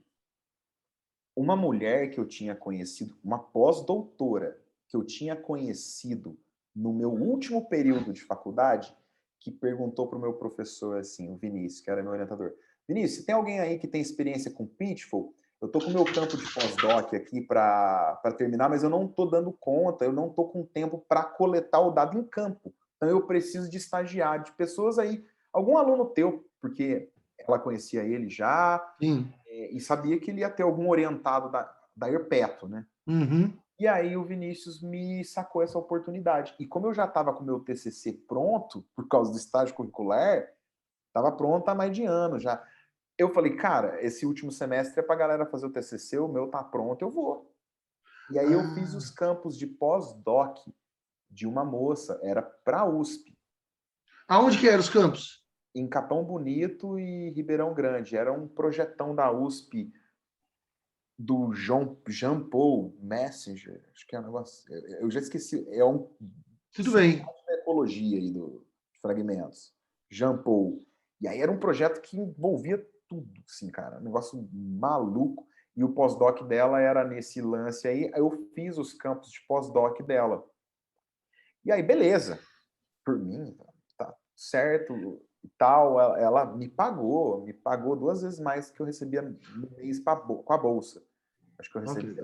uma mulher que eu tinha conhecido, uma pós-doutora, que eu tinha conhecido no meu último período de faculdade, que perguntou para o meu professor, assim, o Vinícius, que era meu orientador, Vinícius, tem alguém aí que tem experiência com Pitfall? Eu estou com o meu campo de pós-doc aqui para terminar, mas eu não estou dando conta, eu não estou com tempo para coletar o dado em campo. Então eu preciso de estagiário, de pessoas aí, algum aluno teu, porque ela conhecia ele já, Sim. e sabia que ele ia ter algum orientado da Herpeto, né? Uhum. E aí o Vinícius me sacou essa oportunidade. E como eu já estava com o meu TCC pronto, por causa do estágio curricular, estava pronto há mais de ano já. Eu falei, cara, esse último semestre é para a galera fazer o TCC, o meu tá pronto, eu vou. E aí eu fiz os campos de pós-doc de uma moça, era para a USP. Aonde que eram os campos? Em Capão Bonito e Ribeirão Grande. Era um projetão da USP, do Jean Paul Messenger, acho que é um negócio, eu já esqueci, é um Tudo bem. da ecologia aí do fragmentos, Jean Paul. E aí era um projeto que envolvia tudo, assim, cara, um negócio maluco. E o pós-doc dela era nesse lance aí. Eu fiz os campos de pós-doc dela. E aí, beleza. Por mim, tá certo e tal. Ela me pagou 2 vezes mais que eu recebia no mês com a bolsa. Acho que eu recebi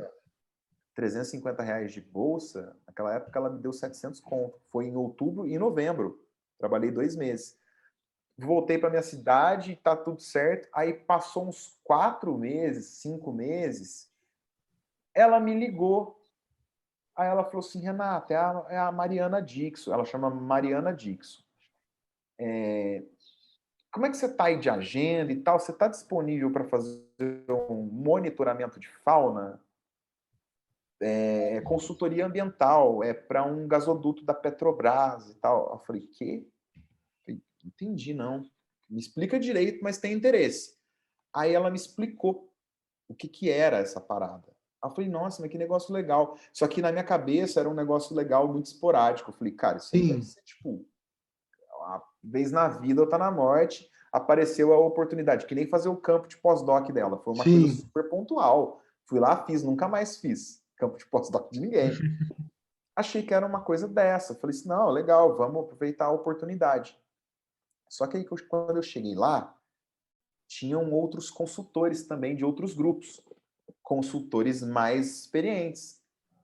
R$350 de bolsa. Naquela época ela me deu 700 conto. Foi em outubro e em novembro. Trabalhei 2 meses. Voltei para minha cidade, tá tudo certo. Aí passou uns 4 meses, 5 meses. Ela me ligou. Aí ela falou assim, Renata, é a Mariana Dixon. Ela chama Mariana Dixon. Como é que você está aí de agenda e tal? Você está disponível para fazer um monitoramento de fauna? Consultoria ambiental, para um gasoduto da Petrobras e tal. Eu falei, quê? Entendi, não. Me explica direito, mas tem interesse. Aí ela me explicou o que era essa parada. Eu falei, nossa, mas que negócio legal. Só que na minha cabeça era um negócio legal muito esporádico. Eu falei, cara, isso aí deve ser tipo, uma vez na vida ou tá na morte, apareceu a oportunidade, que nem fazer o campo de pós-doc dela. Foi uma coisa super pontual. Fui lá, fiz, nunca mais fiz campo de pós-doc de ninguém. Achei que era uma coisa dessa. Falei assim, não, legal, vamos aproveitar a oportunidade. Só que aí, quando eu cheguei lá, tinham outros consultores também de outros grupos, consultores mais experientes.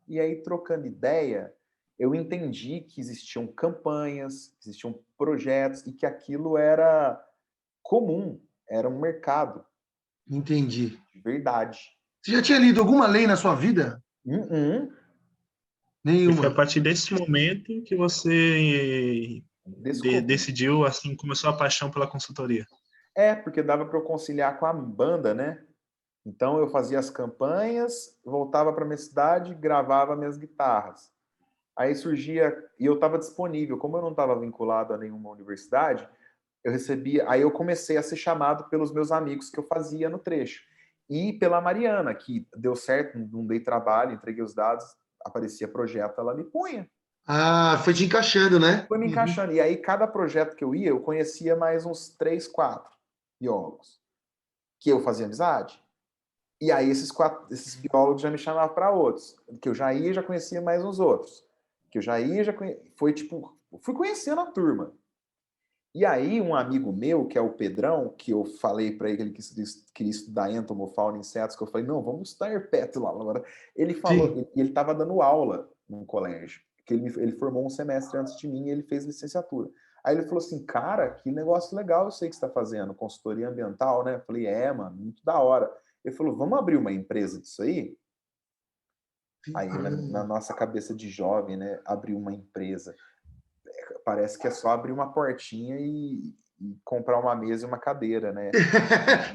E aí, trocando ideia, eu entendi que existiam campanhas, existiam projetos e que aquilo era comum, era um mercado Entendi. de verdade. Você já tinha lido alguma lei na sua vida? Uhum. E foi a Nenhuma. partir desse momento que você Desculpa. decidiu, assim, começou a paixão pela consultoria. Porque dava para eu conciliar com a banda, né? Então eu fazia as campanhas, voltava para minha cidade, gravava minhas guitarras. Aí surgia, e eu estava disponível, como eu não estava vinculado a nenhuma universidade, eu recebia, aí eu comecei a ser chamado pelos meus amigos que eu fazia no trecho. E pela Mariana, que deu certo, não dei trabalho, entreguei os dados, aparecia projeto, ela me punha. Ah, foi te encaixando, né? Foi me encaixando. E aí, cada projeto que eu ia, eu conhecia mais uns 3, 4 biólogos que eu fazia amizade. E aí, esses biólogos já me chamavam para outros. Que eu já ia, já conhecia mais uns outros. Que eu já ia, foi tipo... Fui conhecendo a turma. E aí, um amigo meu, que é o Pedrão, que eu falei para ele que ele queria estudar entomofauna e insetos, que eu falei, não, vamos estudar herpeto lá. Agora, ele falou, Sim. ele estava dando aula no colégio, que ele formou um semestre antes de mim e ele fez licenciatura. Aí ele falou assim, cara, que negócio legal eu sei que você está fazendo, consultoria ambiental, né? Eu falei, mano, muito da hora. Ele falou, vamos abrir uma empresa disso aí? Aí, na nossa cabeça de jovem, né, abrir uma empresa. Parece que é só abrir uma portinha e comprar uma mesa e uma cadeira, né?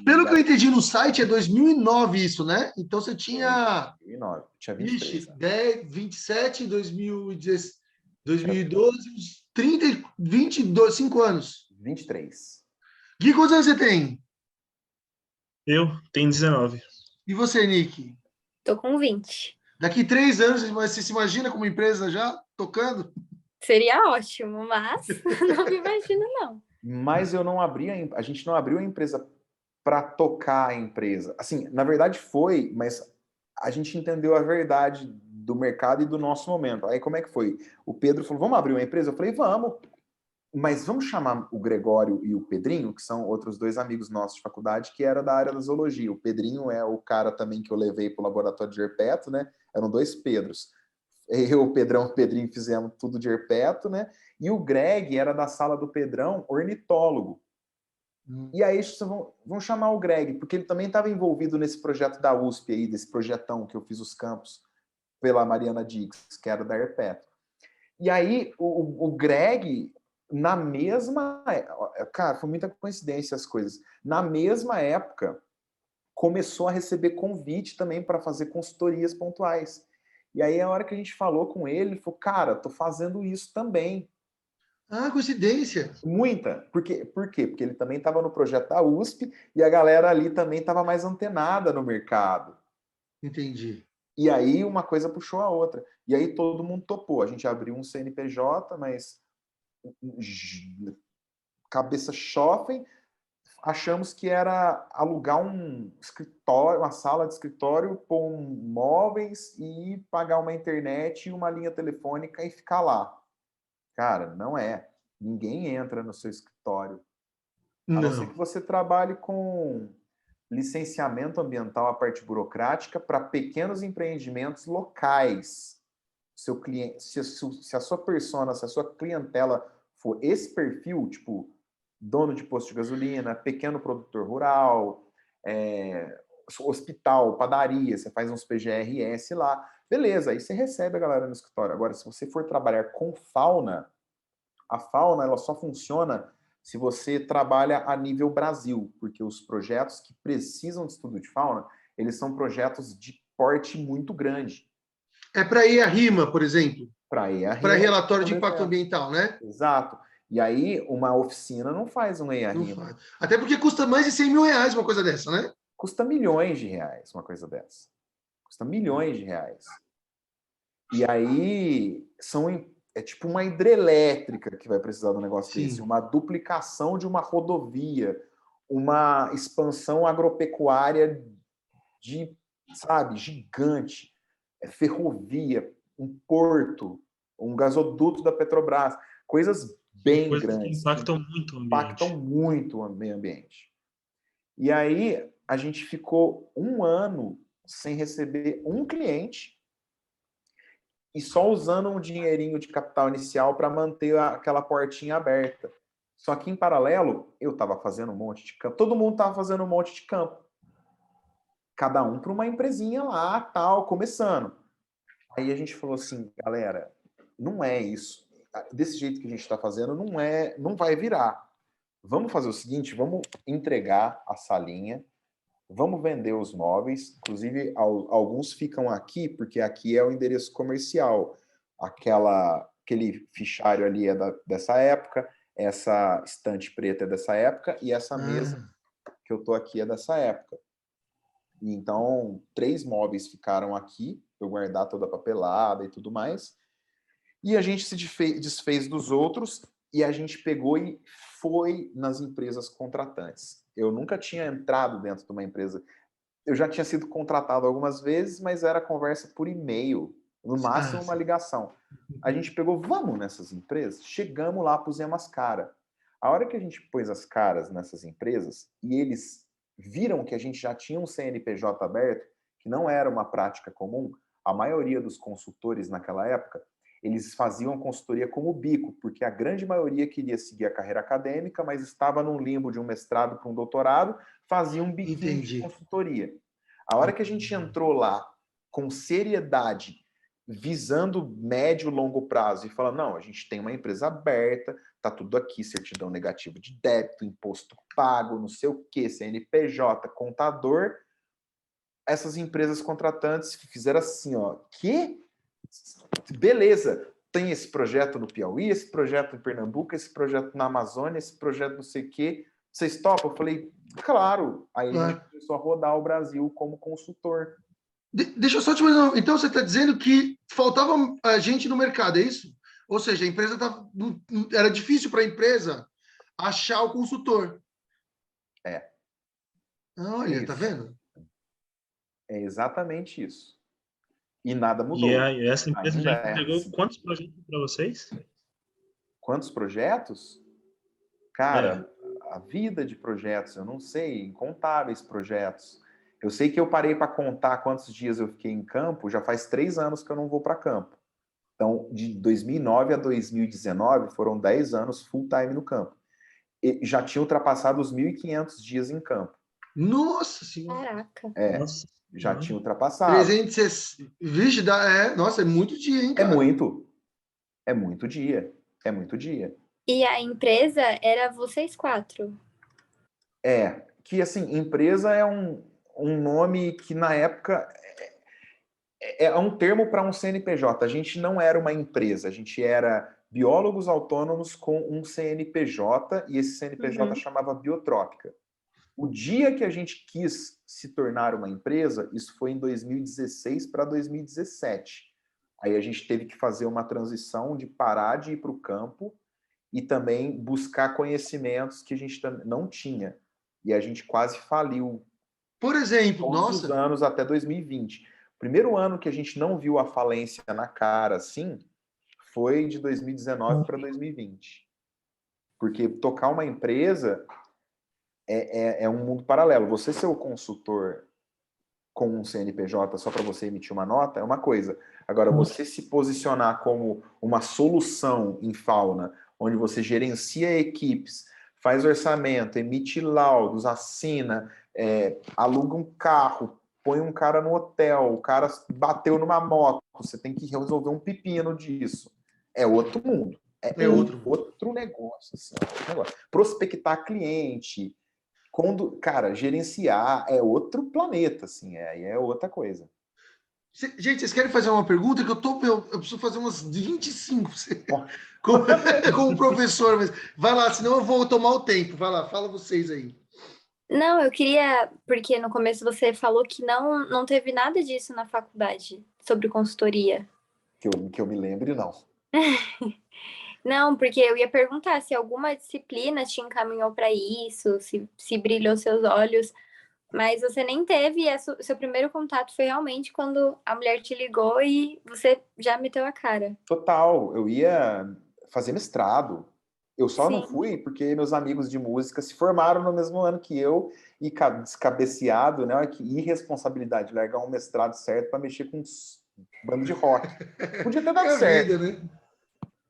Pelo que eu entendi no site, é 2009 isso, né? Então você tinha, 2009. Tinha 23 vixe, anos. 10, 27, 2012, uns 30, 22, 5 anos. 23. Gui, quantos anos você tem? Eu tenho 19. E você, Nick? Tô com 20. Daqui 3 anos, você se imagina como empresa já tocando? Seria ótimo, mas não me imagino, não. Mas eu não abri a gente não abriu a empresa para tocar a empresa. Assim, na verdade foi, mas a gente entendeu a verdade do mercado e do nosso momento. Aí como é que foi? O Pedro falou: "Vamos abrir uma empresa?" Eu falei: "Vamos." Mas vamos chamar o Gregório e o Pedrinho, que são outros dois amigos nossos de faculdade, que era da área da zoologia. O Pedrinho é o cara também que eu levei para o laboratório de herpeto, né? Eram dois Pedros. Eu, o Pedrão e o Pedrinho fizemos tudo de herpeto, né? E o Greg era da sala do Pedrão, ornitólogo. E aí vão chamar o Greg, porque ele também estava envolvido nesse projeto da USP aí, desse projetão que eu fiz os campos pela Mariana Diggs, que era da herpeto. E aí o Greg, na mesma... Cara, foi muita coincidência as coisas. Na mesma época, começou a receber convite também para fazer consultorias pontuais. E aí, a hora que a gente falou com ele, ele falou, cara, tô fazendo isso também. Ah, coincidência. Muita. Por quê? Porque ele também estava no projeto da USP e a galera ali também estava mais antenada no mercado. Entendi. E aí, uma coisa puxou a outra. E aí, todo mundo topou. A gente abriu um CNPJ, mas cabeça chofem, achamos que era alugar um escritório, uma sala de escritório com móveis e pagar uma internet e uma linha telefônica e ficar lá. Cara, não é. Ninguém entra no seu escritório. A não ser que Não. você trabalhe com licenciamento ambiental, a parte burocrática, para pequenos empreendimentos locais. Seu cliente, se a sua persona, se a sua clientela for esse perfil, tipo dono de posto de gasolina, pequeno produtor rural, hospital, padaria, você faz uns PGRS lá, beleza, aí você recebe a galera no escritório. Agora, se você for trabalhar com fauna, a fauna ela só funciona se você trabalha a nível Brasil, porque os projetos que precisam de estudo de fauna, eles são projetos de porte muito grande. É para ir a RIMA, por exemplo. Para ir a Para RIMA, relatório de por impacto exemplo. ambiental, né? Exato. E aí, uma oficina não faz um Não EIA-RIMA. faz. Até porque custa mais de 100 mil reais uma coisa dessa, né? Custa milhões de reais uma coisa dessa. Custa milhões de reais. E aí, é tipo uma hidrelétrica que vai precisar de um negócio Sim. desse. Uma duplicação de uma rodovia. Uma expansão agropecuária gigante. Ferrovia, um porto, um gasoduto da Petrobras. Coisas bem Coisas que grandes. impactam muito o ambiente. Impactam muito o meio ambiente. E aí, a gente ficou 1 ano sem receber um cliente e só usando um dinheirinho de capital inicial para manter aquela portinha aberta. Só que, em paralelo, eu estava fazendo um monte de campo. Todo mundo estava fazendo um monte de campo. Cada um para uma empresinha lá, tal, começando. Aí a gente falou assim, galera, não é isso. Desse jeito que a gente está fazendo, não vai virar. Vamos fazer o seguinte, vamos entregar a salinha, vamos vender os móveis. Inclusive, alguns ficam aqui, porque aqui é o endereço comercial. Aquele fichário ali é dessa época, essa estante preta é dessa época, e essa mesa que eu tô aqui é dessa época. Então, 3 móveis ficaram aqui, eu guardar toda a papelada e tudo mais. E a gente se desfez dos outros e a gente pegou e foi nas empresas contratantes. Eu nunca tinha entrado dentro de uma empresa. Eu já tinha sido contratado algumas vezes, mas era conversa por e-mail, no máximo uma ligação. A gente pegou, vamos nessas empresas? Chegamos lá, pusemos as caras. A hora que a gente pôs as caras nessas empresas e eles viram que a gente já tinha um CNPJ aberto, que não era uma prática comum, a maioria dos consultores naquela época, eles faziam consultoria como bico, porque a grande maioria queria seguir a carreira acadêmica, mas estava num limbo de um mestrado para um doutorado, fazia um biquinho de consultoria. A hora que a gente entrou lá com seriedade, visando médio e longo prazo, e falando, não, a gente tem uma empresa aberta, tá tudo aqui, certidão negativa de débito, imposto pago, não sei o quê, CNPJ, contador, essas empresas contratantes fizeram assim, ó, que? Beleza, tem esse projeto no Piauí, esse projeto em Pernambuco, esse projeto na Amazônia, esse projeto não sei o quê, vocês topam? Eu falei, claro. Aí a gente começou a rodar o Brasil como consultor. Deixa eu só te fazer. Então, você está dizendo que faltava gente no mercado, é isso? Ou seja, a empresa era difícil para a empresa achar o consultor. É. Olha, tá vendo? É exatamente isso. E nada mudou. E essa empresa Ainda já entregou quantos projetos para vocês? Quantos projetos? Cara, a vida de projetos, eu não sei, incontáveis projetos. Eu sei que eu parei para contar quantos dias eu fiquei em campo, já faz 3 anos que eu não vou para campo. Então, de 2009 a 2019, foram 10 anos full time no campo. E já tinha ultrapassado os 1.500 dias em campo. Nossa Senhora! Caraca! Nossa, já tinha ultrapassado. 360... Vixe, nossa, é muito dia, hein, cara? É muito dia. É muito dia. E a empresa era vocês 4? Que assim, empresa é um nome que na época é um termo para um CNPJ. A gente não era uma empresa, a gente era biólogos autônomos com um CNPJ e esse CNPJ chamava Biotrópica. O dia que a gente quis se tornar uma empresa, isso foi em 2016 para 2017. Aí a gente teve que fazer uma transição de parar de ir para o campo e também buscar conhecimentos que a gente não tinha. E a gente quase faliu. Por exemplo, todos os anos até 2020. O primeiro ano que a gente não viu a falência na cara assim foi de 2019 para 2020. Porque tocar uma empresa é um mundo paralelo. Você ser o consultor com um CNPJ só para você emitir uma nota é uma coisa. Agora, você se posicionar como uma solução em fauna, onde você gerencia equipes, faz orçamento, emite laudos, assina, aluga um carro, põe um cara no hotel, o cara bateu numa moto, você tem que resolver um pepino disso. É outro mundo. É outro negócio. Assim, outro negócio. Prospectar cliente, cara, gerenciar é outro planeta, assim, é outra coisa. Gente, vocês querem fazer uma pergunta? Que eu preciso fazer umas 25 como professor, mas vai lá, senão eu vou tomar o tempo. Vai lá, fala vocês aí. Não, eu queria, porque no começo você falou que não teve nada disso na faculdade, sobre consultoria. Que eu me lembre, não. Não, porque eu ia perguntar se alguma disciplina te encaminhou para isso, se brilhou seus olhos, mas você nem teve, seu primeiro contato foi realmente quando a mulher te ligou e você já meteu a cara. Total, eu ia fazer mestrado. Eu só não Sim. fui porque meus amigos de música se formaram no mesmo ano que eu e descabeceado, né? Que irresponsabilidade, largar um mestrado certo para mexer com banda de rock. Podia ter É dado a certo, vida, né?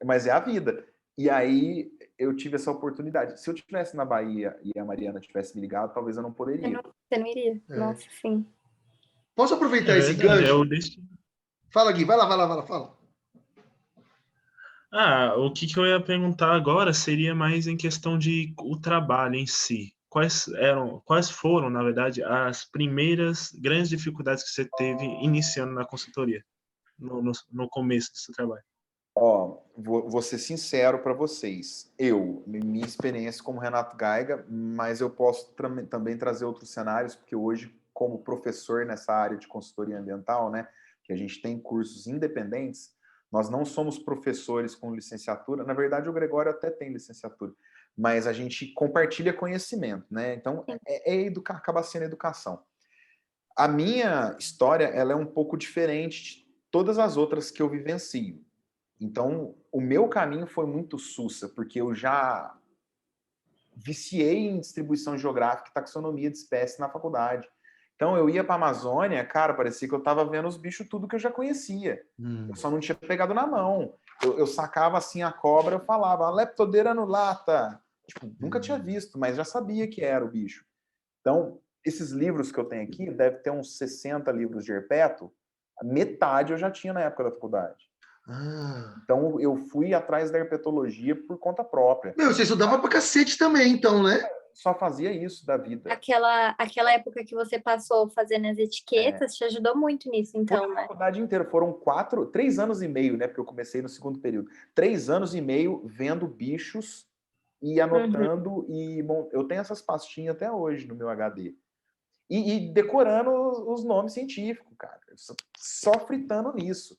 mas é a vida. E aí eu tive essa oportunidade. Se eu estivesse na Bahia e a Mariana tivesse me ligado, talvez eu não poderia. Você não iria? É. Nossa, sim. Posso É aproveitar esse verdade, é gancho? o destino. Fala, Gui, vai lá, fala. O que eu ia perguntar agora seria mais em questão de o trabalho em si. Quais foram, na verdade, as primeiras grandes dificuldades que você teve iniciando na consultoria, no começo do seu trabalho? Ó, vou ser sincero para vocês. Minha experiência como Renato Gaiga, mas eu posso também trazer outros cenários, porque hoje, como professor nessa área de consultoria ambiental, né, que a gente tem cursos independentes, nós não somos professores com licenciatura. Na verdade, o Gregório até tem licenciatura, mas a gente compartilha conhecimento, né? Então, acaba sendo educação. A minha história, ela é um pouco diferente de todas as outras que eu vivencio. Então, o meu caminho foi muito sussa, porque eu já viciei em distribuição geográfica e taxonomia de espécies na faculdade. Então, eu ia para a Amazônia, cara, parecia que eu estava vendo os bichos tudo que eu já conhecia. Eu só não tinha pegado na mão. Eu sacava assim a cobra, eu falava, Leptodeira anulata. Tipo, nunca tinha visto, mas já sabia que era o bicho. Então, esses livros que eu tenho aqui, deve ter uns 60 livros de herpeto, metade eu já tinha na época da faculdade. Então, eu fui atrás da herpetologia por conta própria. Meu, você estudava pra cacete também, então, né? Só fazia isso da vida. Aquela época que você passou fazendo as etiquetas te ajudou muito nisso, então, Foi a né? faculdade inteira. Foram 3 anos e meio, né? Porque eu comecei no segundo período. 3 anos e meio vendo bichos e anotando. Eu tenho essas pastinhas até hoje no meu HD. E decorando os nomes científicos, cara. Só fritando nisso.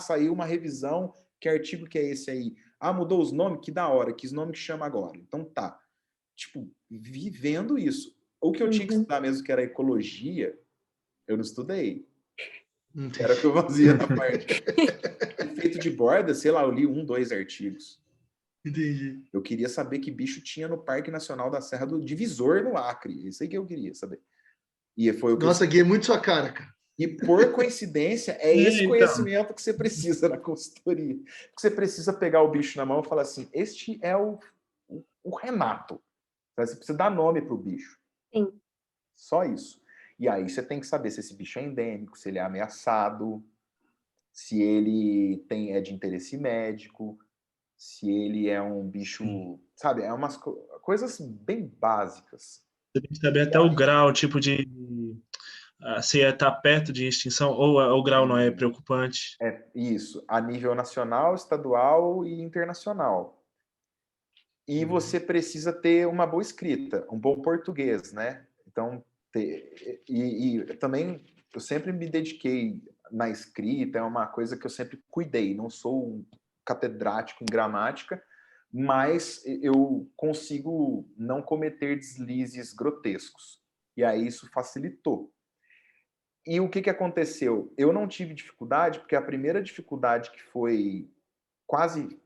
Saiu uma revisão. Que artigo que é esse aí? Mudou os nomes? Que da hora. Que nome que chama agora? Então tá. Tipo, vivendo isso. O que eu tinha que estudar mesmo, que era ecologia, eu não estudei. Era o que eu fazia na parte. Efeito de borda, sei lá, eu li 2 artigos. Entendi. Eu queria saber que bicho tinha no Parque Nacional da Serra do Divisor, no Acre. Isso aí que eu queria saber. E foi o que Nossa, Gui, é muito sua cara, cara. E por coincidência, é esse Então. conhecimento que você precisa na consultoria. Porque você precisa pegar o bicho na mão e falar assim, este é o Renato. Você precisa dar nome para o bicho. Sim. Só isso. E aí você tem que saber se esse bicho é endêmico, se ele é ameaçado, se ele é de interesse médico, se ele é um bicho, sabe? É umas coisas bem básicas. Você tem que saber até o grau, tipo de se está perto de extinção ou o grau não é preocupante. É isso, a nível nacional, estadual e internacional. E você precisa ter uma boa escrita, um bom português, né? Então, também eu sempre me dediquei na escrita, é uma coisa que eu sempre cuidei. Não sou um catedrático em gramática, mas eu consigo não cometer deslizes grotescos. E aí isso facilitou. E o que aconteceu? Eu não tive dificuldade, porque a primeira dificuldade que foi quase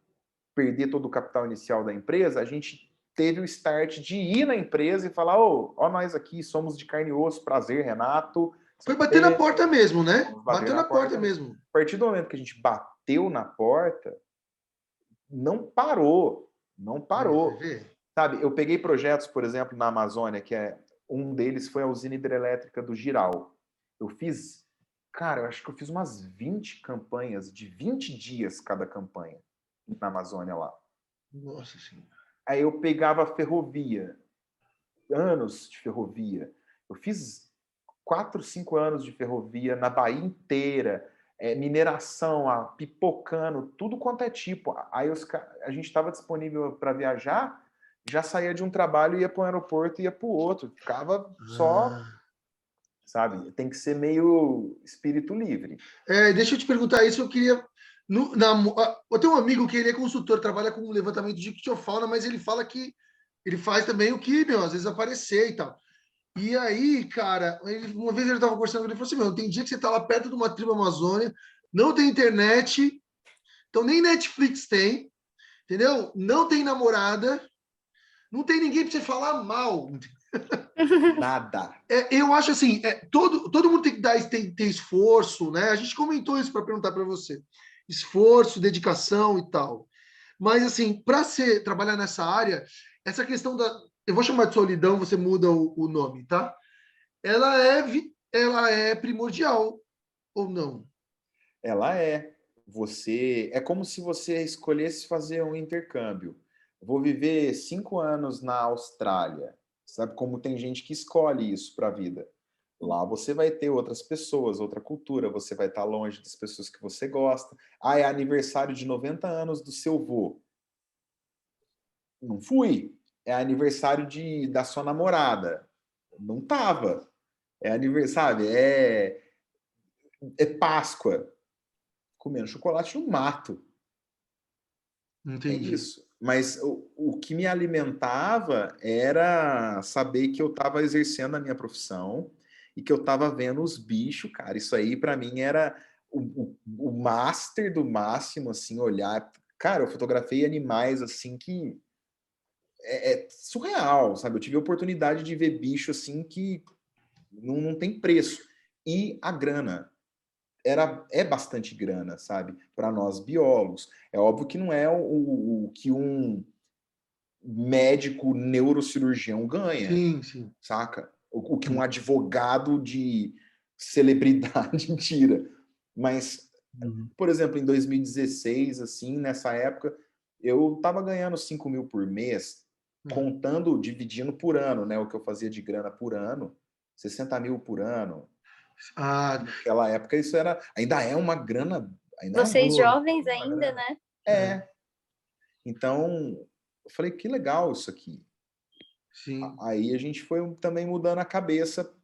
perder todo o capital inicial da empresa, a gente teve o start de ir na empresa e falar, ó, nós aqui somos de carne e osso, prazer, Renato. Foi bater na porta mesmo, né? Bateu na porta mesmo. A partir do momento que a gente bateu na porta, não parou. Sabe, eu peguei projetos, por exemplo, na Amazônia, que um deles foi a usina hidrelétrica do Giral. Eu acho que eu fiz umas 20 campanhas, de 20 dias cada campanha, na Amazônia lá. Nossa Senhora. Aí eu pegava a ferrovia, anos de ferrovia. Eu fiz 4, 5 anos de ferrovia na Bahia inteira, mineração, pipocando, tudo quanto é tipo. Aí a gente estava disponível para viajar, já saía de um trabalho, ia para o aeroporto e ia para o outro. Ficava só, sabe? Tem que ser meio espírito livre. Deixa eu te perguntar isso, eu queria... eu tenho um amigo que ele é consultor, trabalha com levantamento de ictiofauna, mas ele fala que ele faz também o que, às vezes aparecer e tal. E aí, cara, uma vez ele estava conversando, ele falou assim, tem dia que você está lá perto de uma tribo amazônia, não tem internet, então nem Netflix tem, entendeu? Não tem namorada, não tem ninguém para você falar mal. Nada. Eu acho assim, todo mundo tem que tem que ter esforço, né? A gente comentou isso para perguntar para você. Esforço, dedicação e tal. Mas, assim, para trabalhar nessa área, essa questão da... Eu vou chamar de solidão, você muda o nome, tá? Ela é primordial, ou não? Ela é. Você é como se você escolhesse fazer um intercâmbio. Vou viver 5 anos na Austrália. Sabe como tem gente que escolhe isso para a vida? Lá você vai ter outras pessoas, outra cultura, você vai estar longe das pessoas que você gosta. Ah, é aniversário de 90 anos do seu vô. Não fui. É aniversário da sua namorada. Não tava. É aniversário, é Páscoa. Comendo chocolate no mato. É Entendi. isso. Mas o que me alimentava era saber que eu estava exercendo a minha profissão e que eu estava vendo os bichos, cara. Isso aí, para mim, era o master do máximo, assim, olhar. Cara, eu fotografei animais, assim, que é surreal, sabe? Eu tive a oportunidade de ver bicho, assim, que não tem preço. E a grana. É bastante grana, sabe? Para nós biólogos. É óbvio que não é o que um médico neurocirurgião ganha, Sim, sim. saca? O que um advogado de celebridade tira. Mas, Uhum. por exemplo, em 2016, assim, nessa época, eu tava ganhando 5 mil por mês, contando, dividindo por ano, né? O que eu fazia de grana por ano, 60 mil por ano. Ah, Naquela época, isso ainda é uma grana, ainda é Vocês boa. jovens uma ainda, grana. né? É. Então, eu falei, que legal isso aqui. Sim. Aí a gente foi também mudando a cabeça.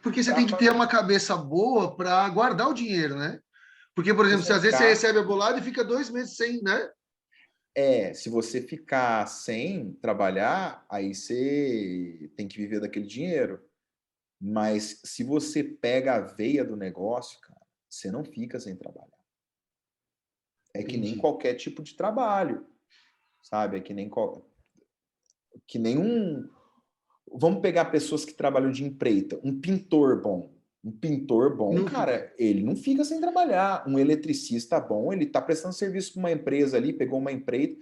Porque você tem que ter uma cabeça boa para guardar o dinheiro, né? Porque, por exemplo, se às vezes você recebe a bolada e fica 2 meses sem, né? Se você ficar sem trabalhar, aí você tem que viver daquele dinheiro. Mas se você pega a veia do negócio, cara, você não fica sem trabalhar. É que nem Entendi. qualquer tipo de trabalho, sabe? É que nem um... Vamos pegar pessoas que trabalham de empreita. Um pintor bom. Um pintor bom, Não fica. cara, ele não fica sem trabalhar. Um eletricista bom, ele tá prestando serviço para uma empresa ali, pegou uma empreita,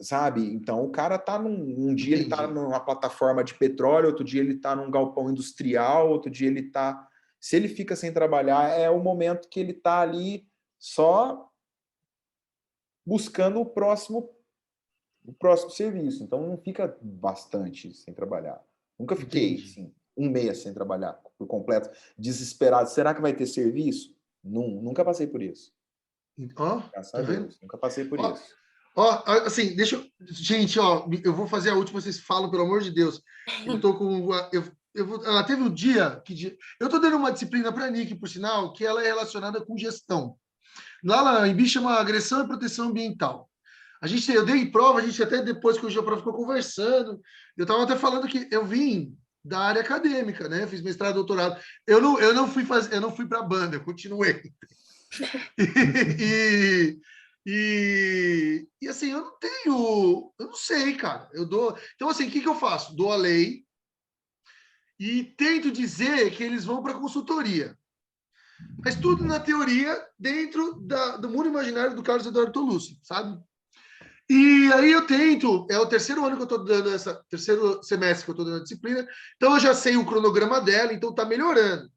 sabe? Então o cara tá um dia ele tá Entendi. numa plataforma de petróleo, outro dia ele tá num galpão industrial, outro dia ele tá... Se ele fica sem trabalhar, é o momento que ele tá ali só buscando o próximo serviço. Então não fica bastante sem trabalhar. Nunca fiquei, Entendi. assim, um mês sem trabalhar por completo, desesperado. Será que vai ter serviço? Nunca passei por isso. Ó, Graças tá a vendo? Deus. Nunca passei por Ó, isso. ó, assim, deixa eu... Gente, ó, eu vou fazer a última, vocês falam, pelo amor de Deus. Eu tô com... teve um dia que... Eu tô dando uma disciplina para a Nick, por sinal, que ela é relacionada com gestão. Lá na Embi chama agressão e proteção ambiental. Eu dei prova, a gente até depois que a prova ficou conversando. Eu estava até falando que eu vim da área acadêmica, né? Fiz mestrado, doutorado. Eu não fui para a banda, eu continuei. E, e assim, eu não sei, cara. Então assim, o que eu faço? Dou a lei e tento dizer que eles vão para a consultoria. Mas tudo na teoria dentro do mundo imaginário do Carlos Eduardo Tolucci, sabe? E aí eu tento, é o terceiro ano que eu estou dando terceiro semestre que eu estou dando a disciplina, então eu já sei o cronograma dela, então está melhorando.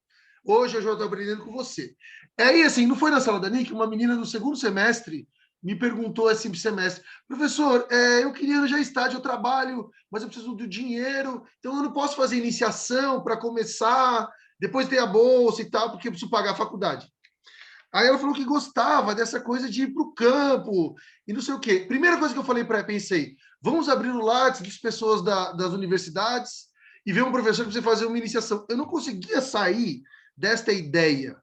Hoje eu já estou aprendendo com você. Aí, assim, não foi na sala da Nick, uma menina no segundo semestre me perguntou esse semestre, professor, eu queria já estágio, eu trabalho, mas eu preciso do dinheiro, então eu não posso fazer iniciação para começar, depois ter a bolsa e tal, porque eu preciso pagar a faculdade. Aí ela falou que gostava dessa coisa de ir para o campo e não sei o quê. Primeira coisa que eu falei para ela, pensei, vamos abrir o Lattes das pessoas das universidades e ver um professor que precisa fazer uma iniciação. Eu não conseguia sair desta ideia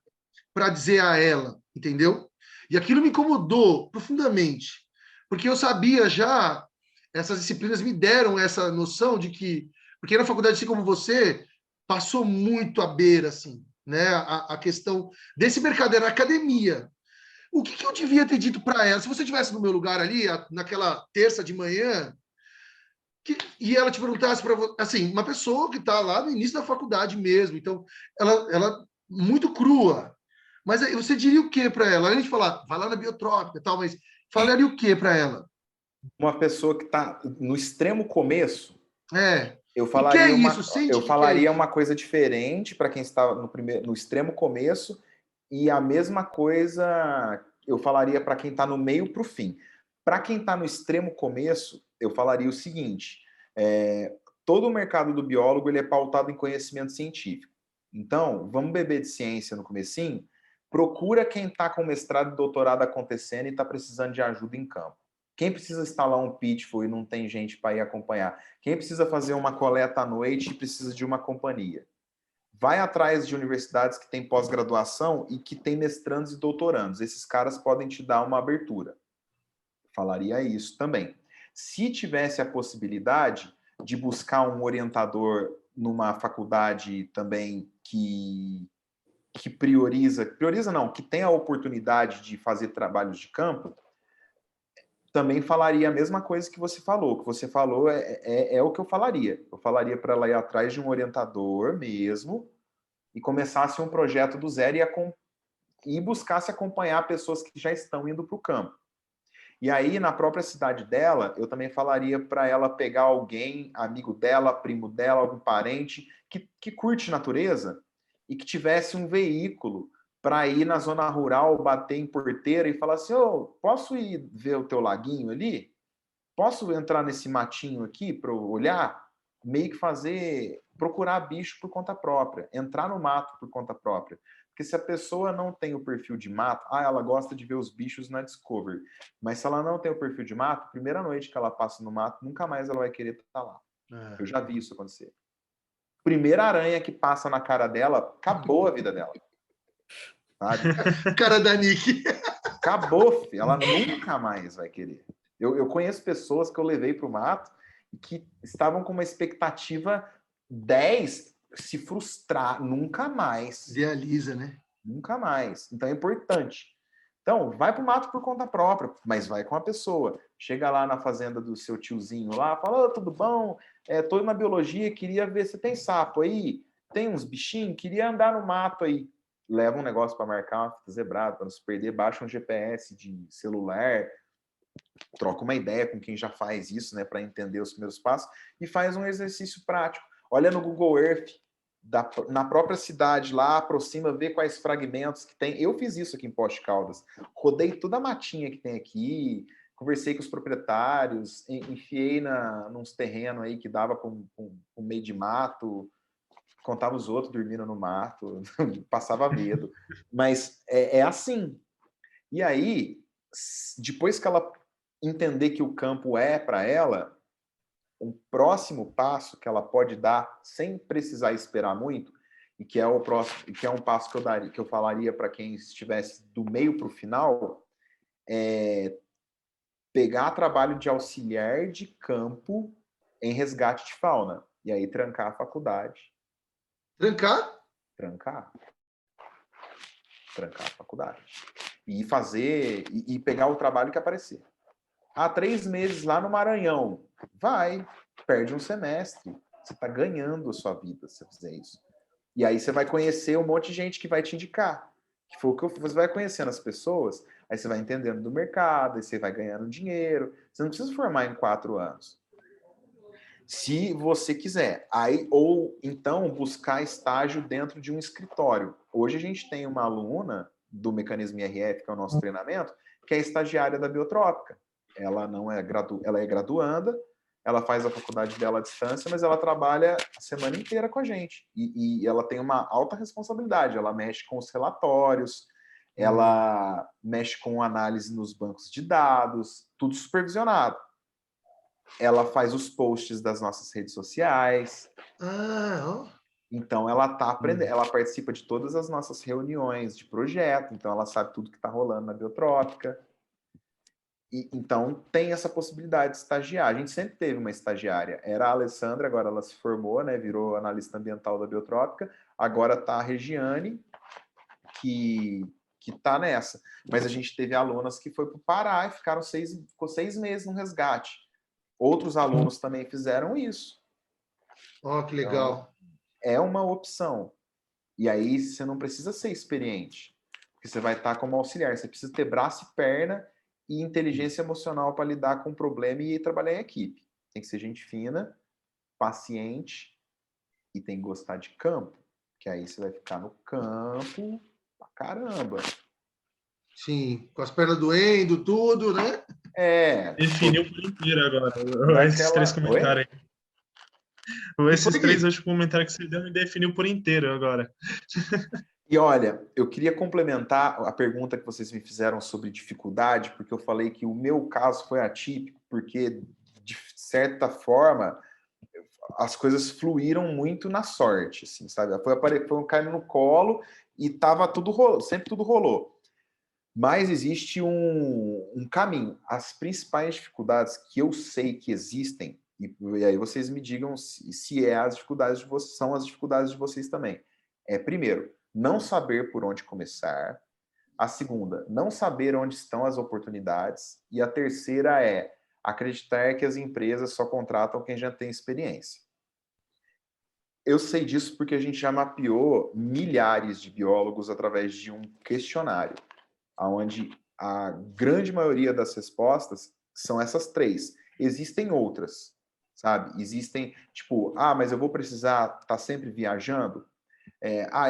para dizer a ela, entendeu? E aquilo me incomodou profundamente, porque eu sabia já, essas disciplinas me deram essa noção de que, porque na faculdade, assim como você, passou muito à beira, assim, né? A questão desse mercado era a academia. O que eu devia ter dito para ela? Se você estivesse no meu lugar ali, naquela terça de manhã, e ela te perguntasse para você, assim, uma pessoa que está lá no início da faculdade mesmo, então, ela muito crua, mas aí você diria o que para ela? Além de falar, vai lá na biotrópica e tal, mas falaria o que para ela? Uma pessoa que está no extremo começo, É. eu E que é falaria isso? Sente que é falaria isso? uma coisa diferente para quem está no extremo começo, e a mesma coisa eu falaria para quem está no meio para o fim. Para quem está no extremo começo, eu falaria o seguinte: todo o mercado do biólogo ele é pautado em conhecimento científico. Então, vamos beber de ciência no comecinho. Procura quem está com mestrado e doutorado acontecendo e está precisando de ajuda em campo. Quem precisa instalar um pitfall e não tem gente para ir acompanhar? Quem precisa fazer uma coleta à noite e precisa de uma companhia? Vai atrás de universidades que têm pós-graduação e que têm mestrandos e doutorandos. Esses caras podem te dar uma abertura. Falaria isso também. Se tivesse a possibilidade de buscar um orientador numa faculdade também que prioriza não, que tem a oportunidade de fazer trabalhos de campo, também falaria a mesma coisa que você falou. O que você falou é o que eu falaria. Eu falaria para ela ir atrás de um orientador mesmo e começasse um projeto do zero e buscasse acompanhar pessoas que já estão indo para o campo. E aí, na própria cidade dela, eu também falaria para ela pegar alguém, amigo dela, primo dela, algum parente, que curte natureza e que tivesse um veículo para ir na zona rural, bater em porteira e falar assim: ô, posso ir ver o teu laguinho ali? Posso entrar nesse matinho aqui para olhar? Meio que procurar bicho por conta própria, entrar no mato por conta própria. Porque se a pessoa não tem o perfil de mato, ela gosta de ver os bichos na Discovery. Mas se ela não tem o perfil de mato, primeira noite que ela passa no mato, nunca mais ela vai querer estar lá. Eu já vi isso acontecer. Primeira aranha que passa na cara dela, acabou a vida dela. Sabe? Cara da Nick. Acabou, ela nunca mais vai querer. Eu conheço pessoas que eu levei para o mato e que estavam com uma expectativa 10, se frustrar, nunca mais. Idealiza, né? Nunca mais. Então é importante. Então, vai para o mato por conta própria, mas vai com a pessoa. Chega lá na fazenda do seu tiozinho lá, fala: tudo bom? Tô na biologia, queria ver se tem sapo aí, tem uns bichinhos, queria andar no mato aí. Leva um negócio para marcar uma fita zebrada, para não se perder, baixa um GPS de celular, troca uma ideia com quem já faz isso, né, para entender os primeiros passos, e faz um exercício prático. Olha no Google Earth, na própria cidade lá, aproxima, vê quais fragmentos que tem. Eu fiz isso aqui em Poços de Caldas. Rodei toda a matinha que tem aqui, conversei com os proprietários, enfiei nos terrenos aí que dava para um meio de mato, contava os outros dormindo no mato, passava medo. Mas é assim. E aí, depois que ela entender que o campo é para ela, um próximo passo que ela pode dar sem precisar esperar muito, e que é o próximo, que é um passo que eu falaria para quem estivesse do meio para o final, é pegar trabalho de auxiliar de campo em resgate de fauna. E aí trancar a faculdade. Trancar? Trancar a faculdade. E fazer, e pegar o trabalho que aparecer. 3 meses lá no Maranhão. Vai, perde um semestre. Você está ganhando a sua vida se você fizer isso. E aí você vai conhecer um monte de gente que vai te indicar. Que foi o que você vai conhecendo as pessoas, aí você vai entendendo do mercado, aí você vai ganhando dinheiro. Você não precisa formar em 4 anos. Se você quiser. Aí, ou então buscar estágio dentro de um escritório. Hoje a gente tem uma aluna do Mecanismo IRF, que é o nosso treinamento, que é estagiária da Biotrópica. Ela não é ela é graduanda, ela faz a faculdade dela à distância, mas ela trabalha a semana inteira com a gente. E ela tem uma alta responsabilidade. Ela mexe com os relatórios, ela mexe com análise nos bancos de dados, tudo supervisionado. Ela faz os posts das nossas redes sociais. Então ela tá aprendendo, ela participa de todas as nossas reuniões de projeto, então ela sabe tudo que está rolando na Biotrópica. Então tem essa possibilidade de estagiar. A gente sempre teve uma estagiária. Era a Alessandra, agora ela se formou, né? Virou analista ambiental da Biotrópica. Agora está a Regiane, que está nessa. Mas a gente teve alunas que foi para o Pará e ficou 6 meses no resgate. Outros alunos também fizeram isso. Ó, que legal. Então, é uma opção. E aí você não precisa ser experiente, porque você vai estar como auxiliar. Você precisa ter braço e perna e inteligência emocional para lidar com o problema e trabalhar em equipe. Tem que ser gente fina, paciente e tem que gostar de campo, que aí você vai ficar no campo pra caramba. Sim, com as pernas doendo, tudo, né? Definiu por inteiro agora. Esses Naquela... três comentários aí. Que Esses foi, três Gui? últimos comentários que você deu me definiu por inteiro agora. E olha, eu queria complementar a pergunta que vocês me fizeram sobre dificuldade, porque eu falei que o meu caso foi atípico, porque, de certa forma, as coisas fluíram muito na sorte, assim, sabe? Foi caindo no colo e tava tudo rolando, sempre tudo rolou. Mas existe um caminho. As principais dificuldades que eu sei que existem, e aí vocês me digam se é as dificuldades de vocês, são as dificuldades de vocês também. Primeiro, não saber por onde começar. A segunda, não saber onde estão as oportunidades. E a terceira é acreditar que as empresas só contratam quem já tem experiência. Eu sei disso porque a gente já mapeou milhares de biólogos através de um questionário, onde a grande maioria das respostas são essas três. Existem outras, sabe? Existem, tipo, mas eu vou precisar estar sempre viajando?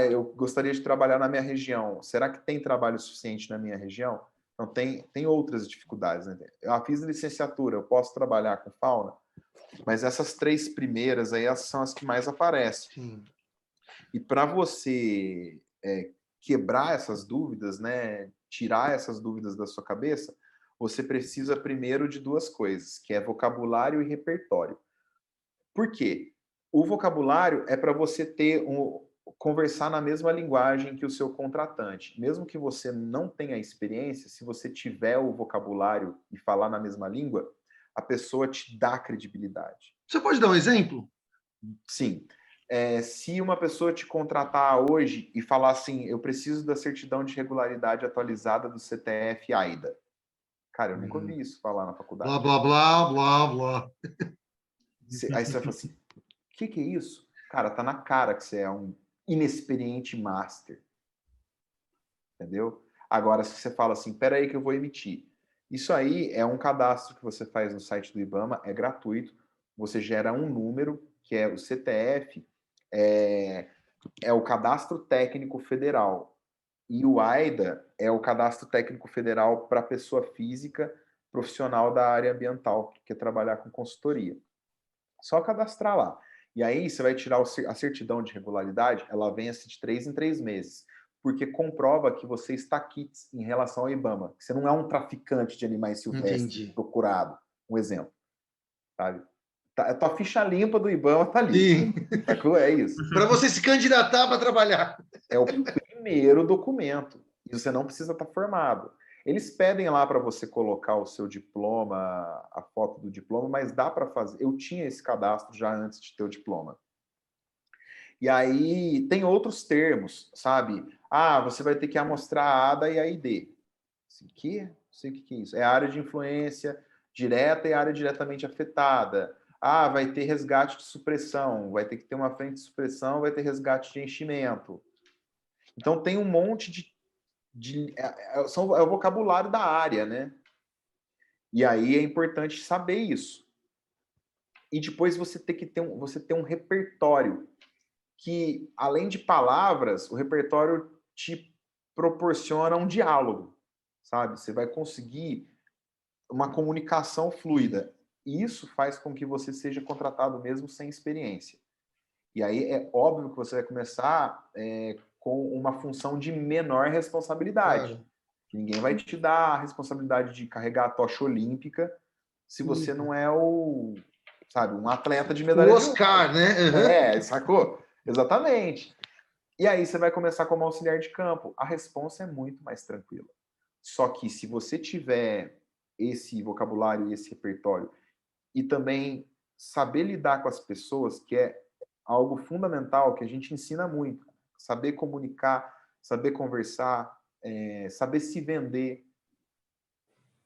Eu gostaria de trabalhar na minha região. Será que tem trabalho suficiente na minha região? Então, tem outras dificuldades, né? Eu fiz licenciatura, eu posso trabalhar com fauna? Mas essas três primeiras aí são as que mais aparecem. Sim. E para você quebrar essas dúvidas, né, tirar essas dúvidas da sua cabeça, você precisa primeiro de duas coisas, que é vocabulário e repertório. Por quê? O vocabulário é para você conversar na mesma linguagem que o seu contratante. Mesmo que você não tenha experiência, se você tiver o vocabulário e falar na mesma língua, a pessoa te dá credibilidade. Você pode dar um exemplo? Sim. Se uma pessoa te contratar hoje e falar assim, eu preciso da certidão de regularidade atualizada do CTF AIDA. Cara, eu nunca ouvi isso falar na faculdade. Blá, blá, blá, blá, blá. Aí você vai falar assim, o que é isso? Cara, tá na cara que você é um inexperiente master. Entendeu? Agora, se você fala assim, peraí que eu vou emitir. Isso aí é um cadastro que você faz no site do IBAMA, é gratuito. Você gera um número, que é o CTF, é o Cadastro Técnico Federal. E o AIDA é o Cadastro Técnico Federal para pessoa física profissional da área ambiental, que quer trabalhar com consultoria. Só cadastrar lá. E aí você vai tirar a certidão de regularidade, ela vence de 3 em 3 meses, porque comprova que você está aqui em relação ao IBAMA, que você não é um traficante de animais silvestres procurado, um exemplo, sabe? A tua ficha limpa do IBAMA tá ali. Sim. Sacou? É isso. Para você se candidatar para trabalhar. É o primeiro documento. E você não precisa estar formado. Eles pedem lá para você colocar o seu diploma, a foto do diploma, mas dá para fazer. Eu tinha esse cadastro já antes de ter o diploma. E aí tem outros termos, sabe? Você vai ter que amostrar a ADA e a ID. Assim, que? Não sei o que é isso. É a área de influência direta e a área diretamente afetada. Vai ter resgate de supressão, vai ter que ter uma frente de supressão, vai ter resgate de enchimento. Então tem um monte é o vocabulário da área, né? E aí é importante saber isso. E depois você tem que ter um repertório que, além de palavras, o repertório te proporciona um diálogo, sabe? Você vai conseguir uma comunicação fluida. E isso faz com que você seja contratado mesmo sem experiência. E aí é óbvio que você vai começar com uma função de menor responsabilidade. Claro. Ninguém vai te dar a responsabilidade de carregar a tocha olímpica se você não é um atleta de medalha O de ouro. Oscar, né? Sacou? Exatamente. E aí você vai começar como auxiliar de campo. A responsa é muito mais tranquila. Só que se você tiver esse vocabulário e esse repertório e também saber lidar com as pessoas, que é algo fundamental que a gente ensina muito. Saber comunicar, saber conversar, saber se vender,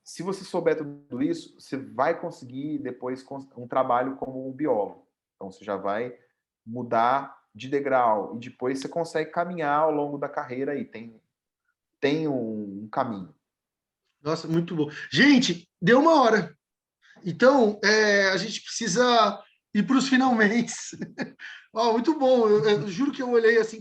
se você souber tudo isso, você vai conseguir depois um trabalho como um biólogo. Então, você já vai mudar de degrau e depois você consegue caminhar ao longo da carreira aí. Tem um caminho. Nossa, muito bom. Gente, deu uma hora. Então, a gente precisa ir para os finalmente. Ó, muito bom. Eu juro que eu olhei assim,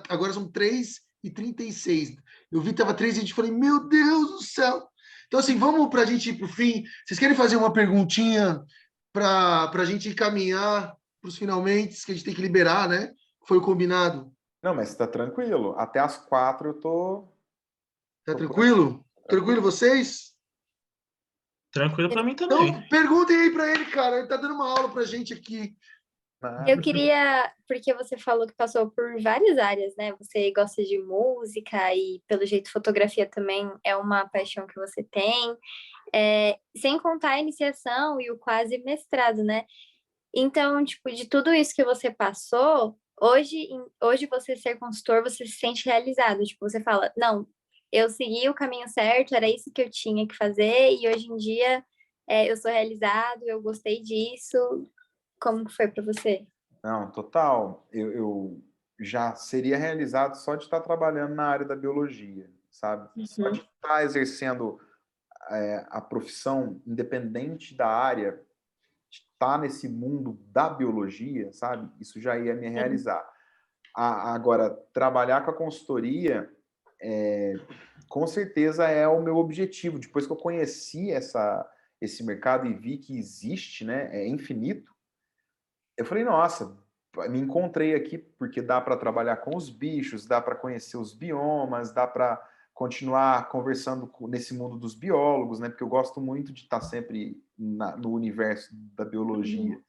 agora são 3h36. Eu vi que estava 3h20 e falei, meu Deus do céu. Então, assim, vamos para a gente ir para o fim. Vocês querem fazer uma perguntinha para a gente encaminhar para os finalmente, que a gente tem que liberar, né? Foi o combinado. Não, mas está tranquilo. Até as 4 eu tô... Tá tranquilo? Tranquilo vocês? Tranquilo para mim também. Então, perguntem aí para ele, cara. Ele tá dando uma aula pra gente aqui. Eu queria, porque você falou que passou por várias áreas, né? Você gosta de música e, pelo jeito, fotografia também é uma paixão que você tem. Sem contar a iniciação e o quase mestrado, né? Então, tipo, de tudo isso que você passou, hoje você ser consultor, você se sente realizado. Tipo, você fala, não, eu segui o caminho certo, era isso que eu tinha que fazer, e hoje em dia eu sou realizado, eu gostei disso. Como que foi para você? Não, total. Eu já seria realizado só de estar trabalhando na área da biologia, sabe? Só de estar exercendo a profissão, independente da área, de estar nesse mundo da biologia, sabe? Isso já ia me realizar. Agora, trabalhar com a consultoria, com certeza é o meu objetivo. Depois que eu conheci esse mercado e vi que existe, né, é infinito, eu falei, nossa, me encontrei aqui porque dá para trabalhar com os bichos, dá para conhecer os biomas, dá para continuar conversando nesse mundo dos biólogos, né? Porque eu gosto muito de estar sempre no universo da biologia.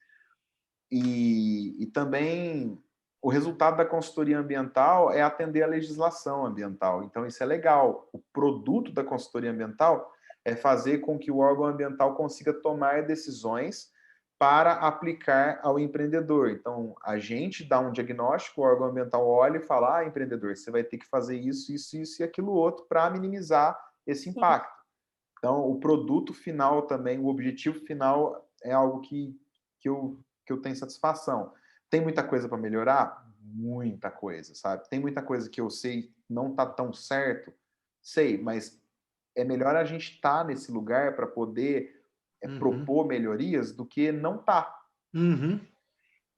E também o resultado da consultoria ambiental é atender a legislação ambiental. Então, isso é legal. O produto da consultoria ambiental é fazer com que o órgão ambiental consiga tomar decisões para aplicar ao empreendedor. Então, a gente dá um diagnóstico, o órgão ambiental olha e fala, empreendedor, você vai ter que fazer isso, isso, isso e aquilo outro para minimizar esse impacto. Então, o produto final também, o objetivo final é algo que eu tenho satisfação. Tem muita coisa para melhorar? Muita coisa, sabe? Tem muita coisa que eu sei não está tão certo? Sei, mas é melhor a gente estar nesse lugar para poder propor melhorias do que não tá.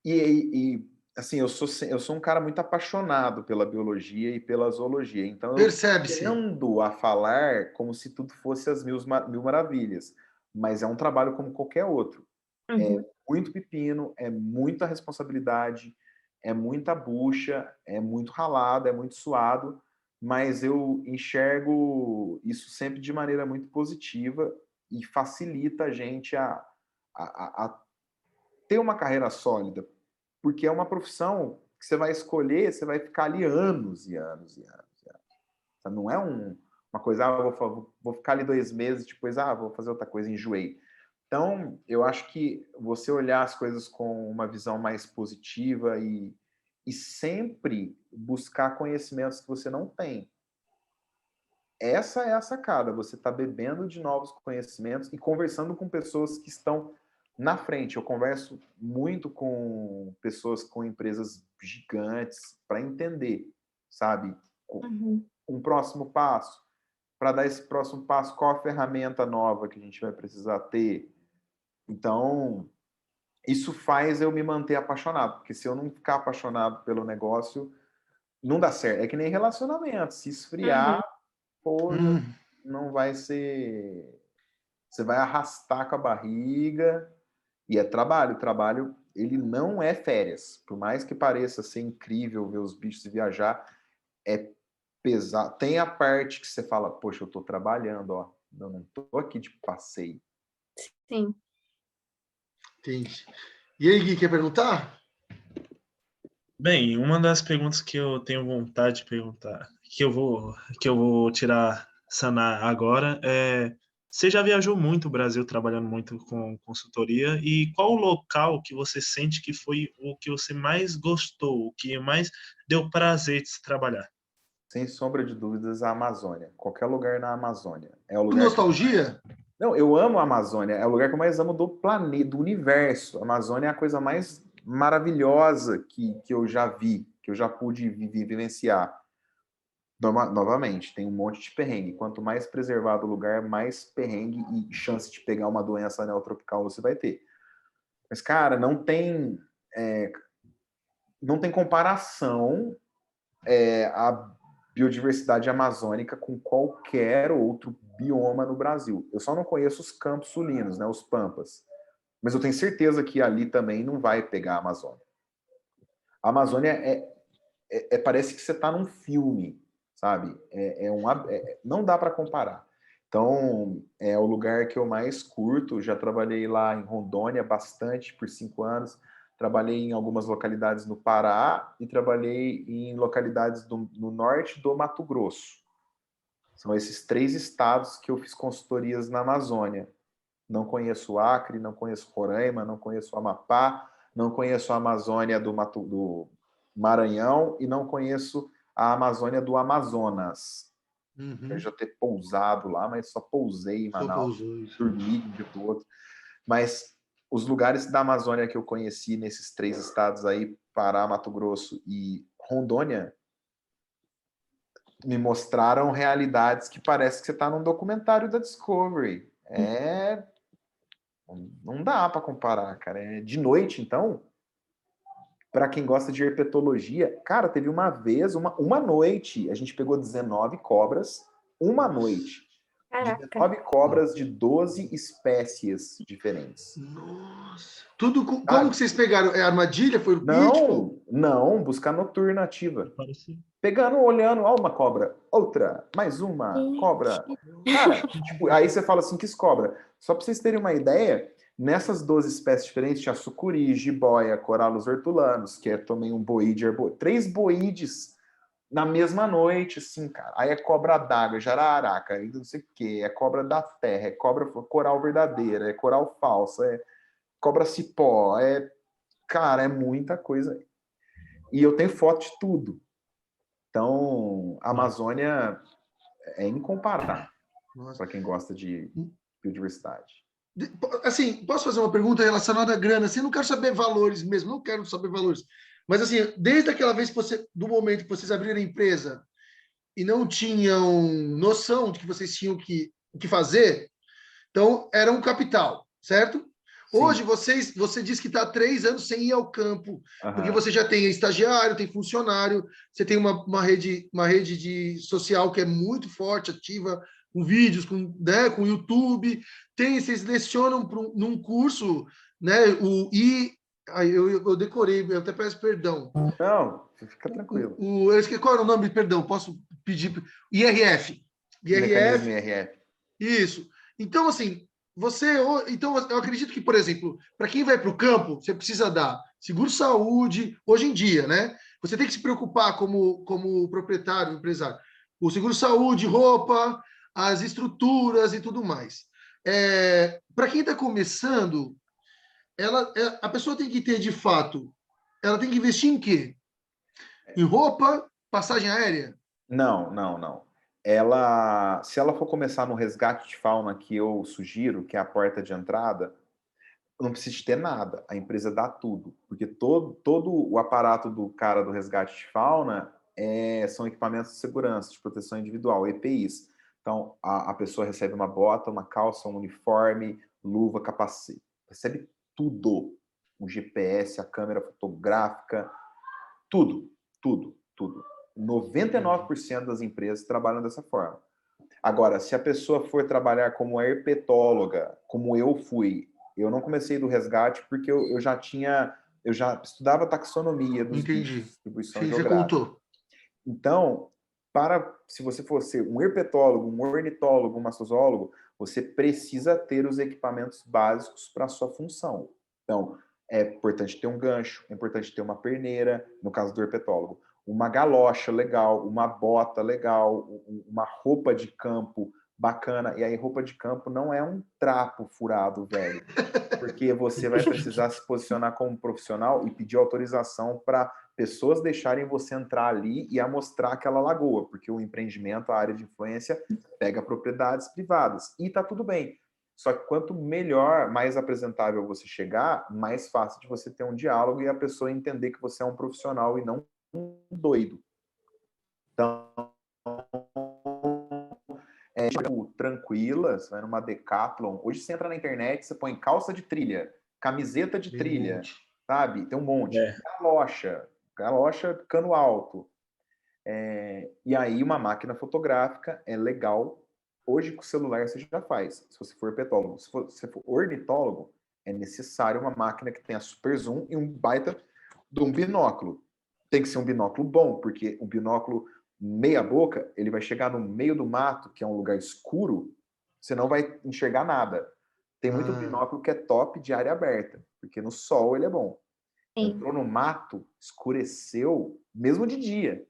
E assim, eu sou um cara muito apaixonado pela biologia e pela zoologia, então eu tendo a falar como se tudo fosse as mil maravilhas, mas é um trabalho como qualquer outro. É muito pepino, é muita responsabilidade, é muita bucha, é muito ralado, é muito suado, mas eu enxergo isso sempre de maneira muito positiva e facilita a gente a ter uma carreira sólida, porque é uma profissão que você vai escolher, você vai ficar ali anos e anos e anos. E anos. Não é uma coisa, vou ficar ali 2 meses, depois, vou fazer outra coisa, enjoei. Então, eu acho que você olhar as coisas com uma visão mais positiva e sempre buscar conhecimentos que você não tem. Essa é a sacada, você está bebendo de novos conhecimentos e conversando com pessoas que estão na frente. Eu converso muito com pessoas com empresas gigantes para entender, sabe? Um próximo passo. Para dar esse próximo passo, qual a ferramenta nova que a gente vai precisar ter? Então, isso faz eu me manter apaixonado, porque se eu não ficar apaixonado pelo negócio, não dá certo. É que nem relacionamento. Se esfriar, não vai ser... Você vai arrastar com a barriga e é trabalho. O trabalho, ele não é férias. Por mais que pareça ser incrível ver os bichos viajar, é pesado. Tem a parte que você fala, poxa, eu tô trabalhando, ó. Eu não tô aqui de passeio. Sim. Entendi. E aí, Gui, quer perguntar? Bem, uma das perguntas que eu tenho vontade de perguntar, que eu vou sanar agora, você já viajou muito o Brasil trabalhando muito com consultoria, e qual o local que você sente que foi o que você mais gostou, o que mais deu prazer de se trabalhar? Sem sombra de dúvidas, a Amazônia. Qualquer lugar na Amazônia. É o lugar Nostalgia? Não, eu amo a Amazônia. É o lugar que eu mais amo do planeta, do universo. A Amazônia é a coisa mais maravilhosa que eu já vi, que eu já pude vivenciar. Novamente, tem um monte de perrengue. Quanto mais preservado o lugar, mais perrengue e chance de pegar uma doença neotropical você vai ter. Mas, cara, não tem comparação a biodiversidade amazônica com qualquer outro bioma no Brasil. Eu só não conheço os campos sulinos, né, os pampas. Mas eu tenho certeza que ali também não vai pegar a Amazônia. A Amazônia parece que você está num filme, sabe? Não dá para comparar. Então, é o lugar que eu mais curto. Já trabalhei lá em Rondônia bastante, por 5 anos. Trabalhei em algumas localidades no Pará e trabalhei em localidades no norte do Mato Grosso. São esses 3 estados que eu fiz consultorias na Amazônia. Não conheço o Acre, não conheço Roraima, não conheço o Amapá, não conheço a Amazônia do Maranhão e não conheço a Amazônia do Amazonas. Eu já ter pousado lá, mas só pousei em Manaus, dormi de todo. Mas os lugares da Amazônia que eu conheci nesses 3 estados aí, Pará, Mato Grosso e Rondônia, me mostraram realidades que parece que você está num documentário da Discovery. Não dá para comparar, cara. De noite, então, para quem gosta de herpetologia, cara, teve uma vez, uma noite, a gente pegou 19 cobras, uma noite. Caraca. 19 cobras de 12 espécies diferentes. Nossa. Tudo como que vocês pegaram? É armadilha? Foi o pitbull? Não, buscar noturna ativa. Parece... Pegando, olhando, ó, uma cobra, outra, mais uma cobra. Cara, tipo, aí você fala assim, que cobra? Só para vocês terem uma ideia, nessas 12 espécies diferentes, tinha sucuri, jiboia, coralos hortulanos, que é também um boíde, 3 boídes na mesma noite, assim, cara. Aí é cobra d'água, jararaca, aí não sei o quê, é cobra da terra, é cobra coral verdadeira, é coral falsa, é cobra cipó, cara, é muita coisa. E eu tenho foto de tudo. Então, a Amazônia é incomparável para quem gosta de biodiversidade. Assim, posso fazer uma pergunta relacionada à grana? Assim, eu não quero saber valores mesmo, não quero saber valores. Mas, assim, desde aquela vez do momento que vocês abriram a empresa e não tinham noção de que vocês tinham o que fazer, então era um capital, certo? Sim. Hoje, você diz que está há 3 anos sem ir ao campo, porque você já tem estagiário, tem funcionário, você tem uma rede social que é muito forte, ativa, com vídeos, com YouTube, vocês lecionam num curso, né? Eu decorei, eu até peço perdão. Não, fica tranquilo. Qual era o nome? Perdão, posso pedir? IRF. Mecanismo IRF. Isso. Então, assim, então, eu acredito que, por exemplo, para quem vai para o campo, você precisa dar seguro-saúde, hoje em dia, né? Você tem que se preocupar como proprietário, empresário. O seguro-saúde, roupa, as estruturas e tudo mais. Para quem está começando, a pessoa tem que ter, de fato, ela tem que investir em quê? Em roupa, passagem aérea? Não. Se ela for começar no resgate de fauna que eu sugiro, que é a porta de entrada, não precisa ter nada. A empresa dá tudo. Porque todo o aparato do cara do resgate de fauna são equipamentos de segurança, de proteção individual, EPIs. Então, a pessoa recebe uma bota, uma calça, um uniforme, luva, capacete. Recebe tudo. O GPS, a câmera fotográfica, tudo. 99% das empresas trabalham dessa forma. Agora, se a pessoa for trabalhar como herpetóloga, como eu fui, eu não comecei do resgate porque eu já estudava taxonomia dos bichos, distribuição geográfica. Você contou. Então, se você for ser um herpetólogo, um ornitólogo, um mastozólogo, você precisa ter os equipamentos básicos para a sua função. Então, é importante ter um gancho, é importante ter uma perneira, no caso do herpetólogo, uma galocha legal, uma bota legal, uma roupa de campo bacana. E aí, roupa de campo não é um trapo furado, velho. Porque você vai precisar se posicionar como profissional e pedir autorização para pessoas deixarem você entrar ali e amostrar aquela lagoa, porque o empreendimento, a área de influência, pega propriedades privadas. E tá tudo bem. Só que quanto melhor, mais apresentável você chegar, mais fácil de você ter um diálogo e a pessoa entender que você é um profissional e não um doido. Então, tipo, tranquila, você vai numa Decathlon. Hoje você entra na internet, você põe calça de trilha, camiseta de trilha, sabe? Tem um monte. Galocha, cano alto. E aí uma máquina fotográfica é legal. Hoje com o celular você já faz, se você for petólogo. Se você for ornitólogo, é necessário uma máquina que tenha super zoom e um baita de um binóculo. Tem que ser um binóculo bom, porque um binóculo meia boca, ele vai chegar no meio do mato, que é um lugar escuro, você não vai enxergar nada. Tem muito binóculo que é top de área aberta, porque no sol ele é bom. Sim. Entrou no mato, escureceu, mesmo de dia,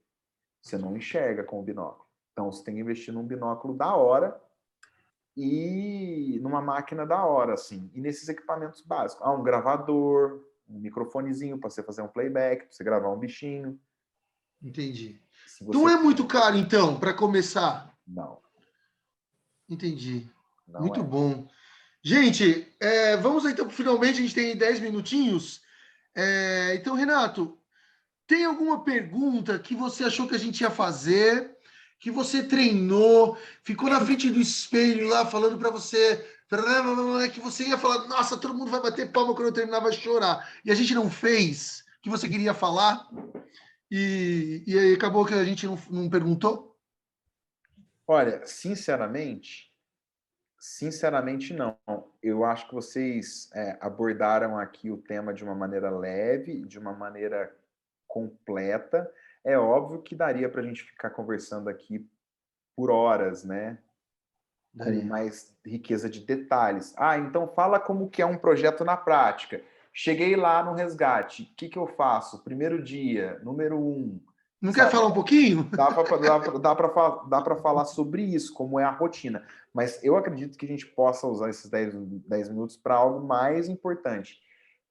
você não enxerga com o binóculo. Então você tem que investir num binóculo da hora e numa máquina da hora, assim. E nesses equipamentos básicos. Um gravador, um microfonezinho para você fazer um playback, para você gravar um bichinho. Entendi. Se Não você... é muito caro, então, para começar? Não. Entendi. Não Muito é. bom. Gente, vamos então, finalmente, a gente tem 10 minutinhos. Então, Renato, tem alguma pergunta que você achou que a gente ia fazer, que você treinou, ficou na frente do espelho lá falando para você, que você ia falar, nossa, todo mundo vai bater palma quando eu terminar, vai chorar. E a gente não fez, que você queria falar, e aí acabou que a gente não perguntou? Olha, sinceramente não. Eu acho que vocês abordaram aqui o tema de uma maneira leve, de uma maneira completa. É óbvio que daria para a gente ficar conversando aqui por horas, né? Com mais riqueza de detalhes. Então fala como que é um projeto na prática. Cheguei lá no resgate, o que eu faço? Primeiro dia, número 1. Não quer Sabe? falar um pouquinho? Dá para falar sobre isso, como é a rotina. Mas eu acredito que a gente possa usar esses 10 minutos para algo mais importante,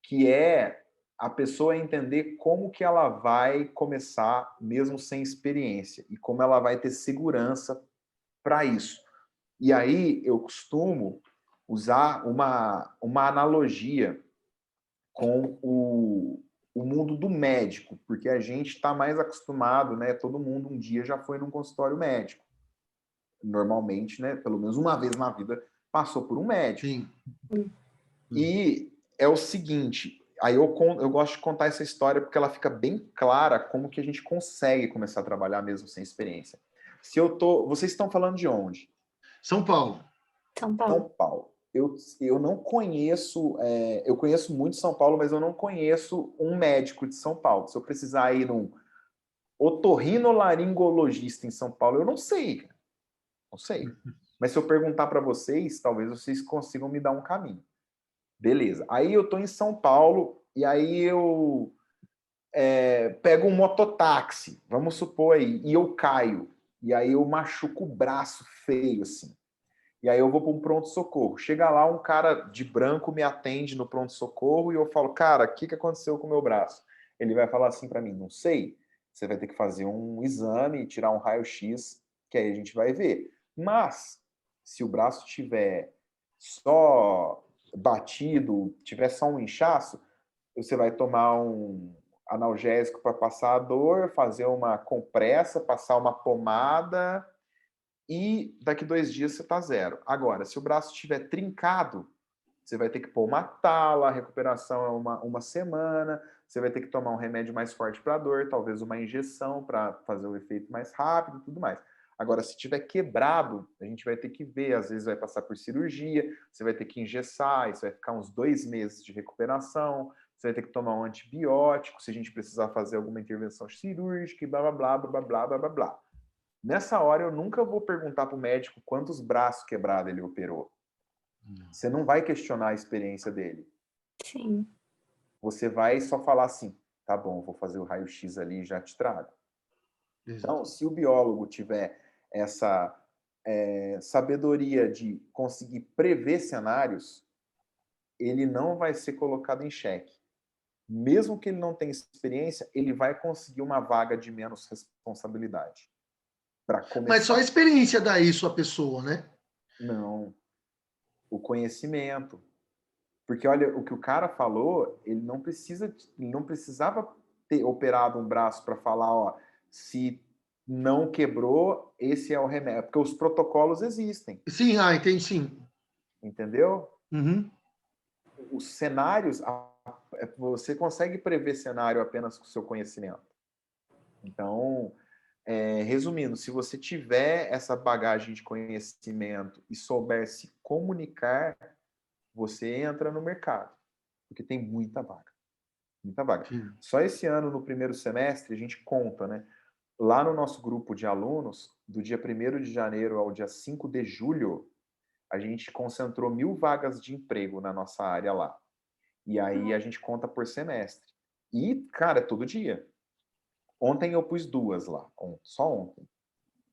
que é a pessoa entender como que ela vai começar mesmo sem experiência e como ela vai ter segurança para isso. E aí eu costumo usar uma analogia com o mundo do médico, porque a gente está mais acostumado, né? Todo mundo um dia já foi num consultório médico. Normalmente, né? Pelo menos uma vez na vida passou por um médico. Sim. E é o seguinte, aí eu gosto de contar essa história porque ela fica bem clara como que a gente consegue começar a trabalhar mesmo sem experiência. Vocês estão falando de onde? São Paulo. São Paulo. São Paulo. Eu não conheço, eu conheço muito São Paulo, mas eu não conheço um médico de São Paulo. Se eu precisar ir num otorrinolaringologista em São Paulo, eu não sei, cara. Não sei. Mas se eu perguntar para vocês, talvez vocês consigam me dar um caminho. Beleza. Aí eu tô em São Paulo e aí eu pego um mototáxi, vamos supor aí, e eu caio. E aí eu machuco o braço feio, assim. E aí eu vou para um pronto-socorro. Chega lá, um cara de branco me atende no pronto-socorro e eu falo, cara, o que aconteceu com o meu braço? Ele vai falar assim para mim, não sei, você vai ter que fazer um exame, tirar um raio-x, que aí a gente vai ver. Mas, se o braço tiver só batido, tiver só um inchaço, você vai tomar um analgésico para passar a dor, fazer uma compressa, passar uma pomada e daqui 2 dias você está zero. Agora, se o braço estiver trincado, você vai ter que pôr uma tala, a recuperação é uma semana, você vai ter que tomar um remédio mais forte para a dor, talvez uma injeção para fazer o efeito mais rápido e tudo mais. Agora, se tiver quebrado, a gente vai ter que ver, às vezes vai passar por cirurgia, você vai ter que engessar, isso vai ficar uns 2 meses de recuperação, você vai ter que tomar um antibiótico, se a gente precisar fazer alguma intervenção cirúrgica, e blá, blá, blá, blá, blá, blá, blá, blá. Nessa hora, eu nunca vou perguntar para o médico quantos braços quebrados ele operou. Você não vai questionar a experiência dele. Sim. Você vai só falar assim, tá bom, vou fazer o raio-x ali e já te trago. Exato. Então, se o biólogo tiver essa sabedoria de conseguir prever cenários, ele não vai ser colocado em xeque. Mesmo que ele não tenha experiência, ele vai conseguir uma vaga de menos responsabilidade. Para começar. Mas só a experiência dá isso à pessoa, né? Não. O conhecimento. Porque, olha, o que o cara falou, ele não precisava ter operado um braço para falar, ó, se não quebrou, esse é o remédio. Porque os protocolos existem. Sim, entendi, sim. Entendeu? Uhum. Os cenários, você consegue prever cenário apenas com o seu conhecimento. Então, resumindo, se você tiver essa bagagem de conhecimento e souber se comunicar, você entra no mercado, porque tem muita vaga. Muita vaga. Sim. Só esse ano, no primeiro semestre, a gente conta, né? Lá no nosso grupo de alunos, do dia 1º de janeiro ao dia 5 de julho, a gente concentrou 1.000 vagas de emprego na nossa área lá. E aí a gente conta por semestre. E, cara, é todo dia. Ontem eu pus 2 lá, só ontem.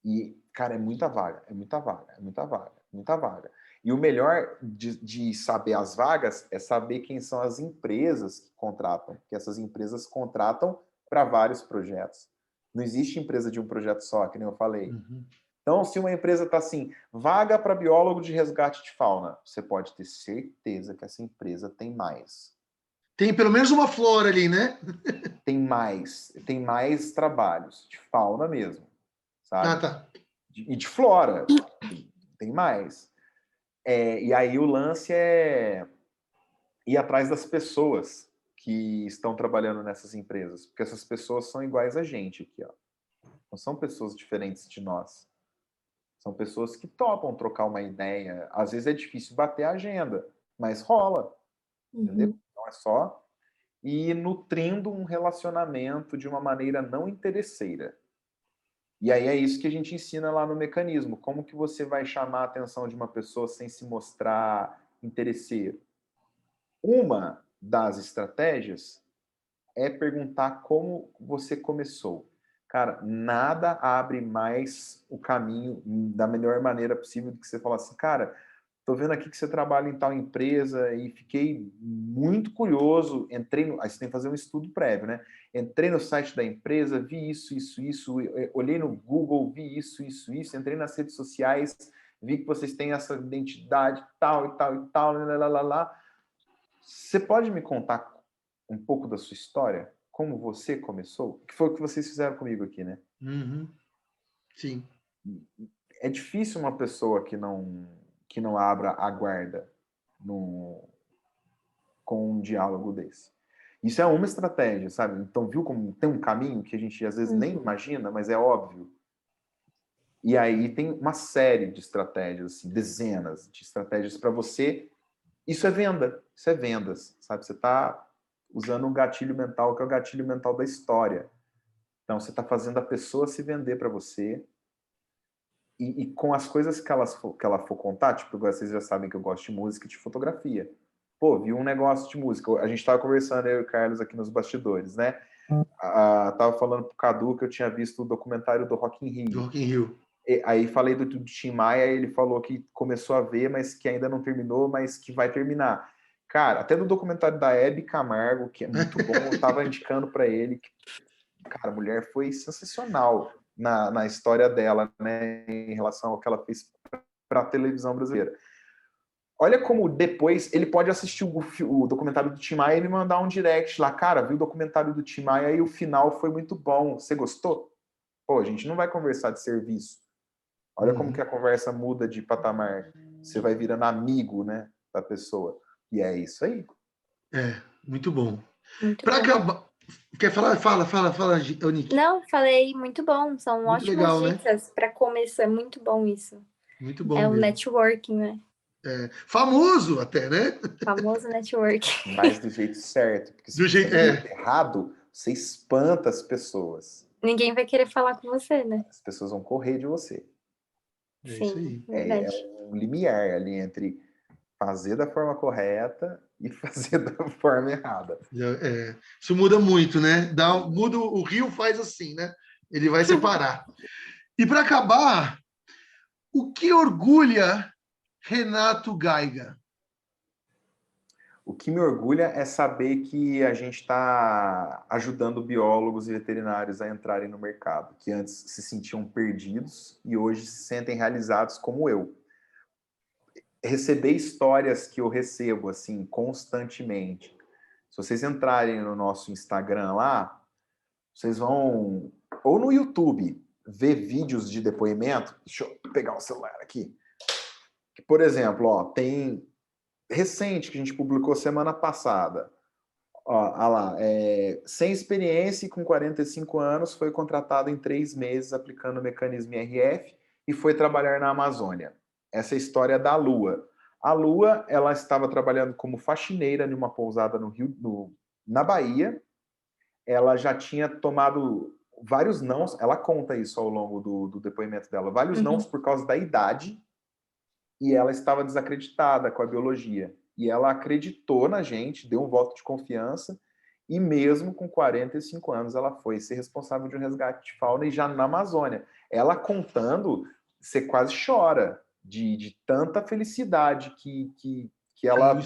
E, cara, é muita vaga, é muita vaga, é muita vaga, muita vaga. E o melhor de saber as vagas é saber quem são as empresas que contratam, porque essas empresas contratam para vários projetos. Não existe empresa de um projeto só, que nem eu falei. Uhum. Então, se uma empresa está assim, vaga para biólogo de resgate de fauna, você pode ter certeza que essa empresa tem mais. Tem pelo menos uma flora ali, né? Tem mais trabalhos, de fauna mesmo, sabe? Tá. E de flora, tem mais. E aí o lance é ir atrás das pessoas que estão trabalhando nessas empresas, porque essas pessoas são iguais a gente aqui, ó. Não são pessoas diferentes de nós. São pessoas que topam trocar uma ideia. Às vezes é difícil bater a agenda, mas rola, entendeu? Então é só ir nutrindo um relacionamento de uma maneira não interesseira. E aí é isso que a gente ensina lá no mecanismo. Como que você vai chamar a atenção de uma pessoa sem se mostrar interesseiro? Uma das estratégias é perguntar como você começou. Cara, nada abre mais o caminho da melhor maneira possível do que você falar assim, cara, tô vendo aqui que você trabalha em tal empresa e fiquei muito curioso, aí você tem que fazer um estudo prévio, né? Entrei no site da empresa, vi isso, olhei no Google, vi isso, entrei nas redes sociais, vi que vocês têm essa identidade tal e tal, lá. Você pode me contar um pouco da sua história? Como você começou? Que foi o que vocês fizeram comigo aqui, né? Uhum. Sim. É difícil uma pessoa que não abra a guarda com um diálogo desse. Isso é uma estratégia, sabe? Então, viu como tem um caminho que a gente às vezes nem imagina, mas é óbvio. E aí tem uma série de estratégias, assim, dezenas de estratégias para você. Isso é venda, isso é vendas, sabe? Você está usando um gatilho mental que é o gatilho mental da história. Então, você está fazendo a pessoa se vender para você. E com as coisas que ela for contar, tipo, vocês já sabem que eu gosto de música e de fotografia. Pô, vi um negócio de música. A gente estava conversando, eu e o Carlos, aqui nos bastidores, né? Tava falando pro Cadu que eu tinha visto o documentário do Rock in Rio. Do Rock in Rio. Aí falei do Tim Maia, ele falou que começou a ver, mas que ainda não terminou, mas que vai terminar. Cara, até do documentário da Hebe Camargo, que é muito bom, eu tava indicando para ele. Cara, a mulher foi sensacional na história dela, né, em relação ao que ela fez para a televisão brasileira. Olha como depois ele pode assistir o documentário do Tim Maia e me mandar um direct lá. Cara, vi o documentário do Tim Maia e o final foi muito bom. Você gostou? Pô, a gente não vai conversar de serviço. Olha como que a conversa muda de patamar. Você vai virando amigo, né, da pessoa. E é isso aí. Muito bom. Para acabar... Quer falar? Fala, Nick. Não, falei, muito bom. São muito ótimas legal, dicas, né? Para começar. Muito bom isso. Muito bom. É um networking, né? Famoso até, né? Famoso networking. Mas do jeito certo. Porque se do jeito errado, você espanta as pessoas. Ninguém vai querer falar com você, né? As pessoas vão correr de você. Sim, é um limiar ali entre fazer da forma correta e fazer da forma errada. Isso muda muito, né? Muda, o rio faz assim, né? Ele vai separar. E para acabar, O que orgulha Renato Gaiga? O que me orgulha é saber que a gente está ajudando biólogos e veterinários a entrarem no mercado, que antes se sentiam perdidos e hoje se sentem realizados como eu. Receber histórias que eu recebo assim constantemente. Se vocês entrarem no nosso Instagram lá, vocês vão, ou no YouTube, ver vídeos de depoimento. Deixa eu pegar o celular aqui. Por exemplo, ó, tem recente que a gente publicou semana passada. Ó lá, sem experiência e com 45 anos, foi contratado em 3 meses aplicando o mecanismo IRF e foi trabalhar na Amazônia. Essa é a história da Lua. A Lua, ela estava trabalhando como faxineira numa pousada na Bahia. Ela já tinha tomado vários nãos, ela conta isso ao longo do depoimento dela, vários nãos por causa da idade, e ela estava desacreditada com a biologia. E ela acreditou na gente, deu um voto de confiança, e mesmo com 45 anos ela foi ser responsável de um resgate de fauna e já na Amazônia. Ela contando, você quase chora de tanta felicidade que ela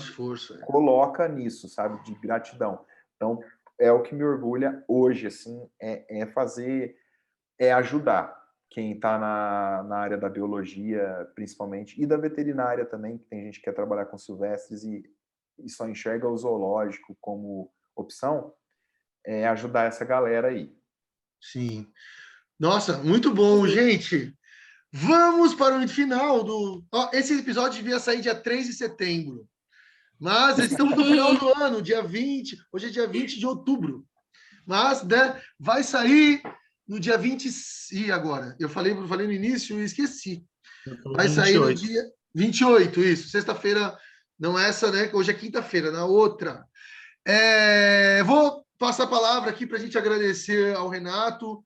coloca nisso, sabe? De gratidão. Então, é o que me orgulha hoje, assim, é ajudar quem está na área da biologia, principalmente, e da veterinária também, que tem gente que quer trabalhar com silvestres e só enxerga o zoológico como opção, é ajudar essa galera aí. Sim. Nossa, muito bom, gente. Vamos para o final do... esse episódio devia sair dia 3 de setembro. Mas estamos no final do ano, dia 20. Hoje é dia 20 de outubro. Mas, né, vai sair no dia 20. E agora? Eu falei no início e esqueci. Vai sair no dia 28, isso. Sexta-feira, não essa, né? Hoje é quinta-feira, na outra. Vou passar a palavra aqui para a gente agradecer ao Renato.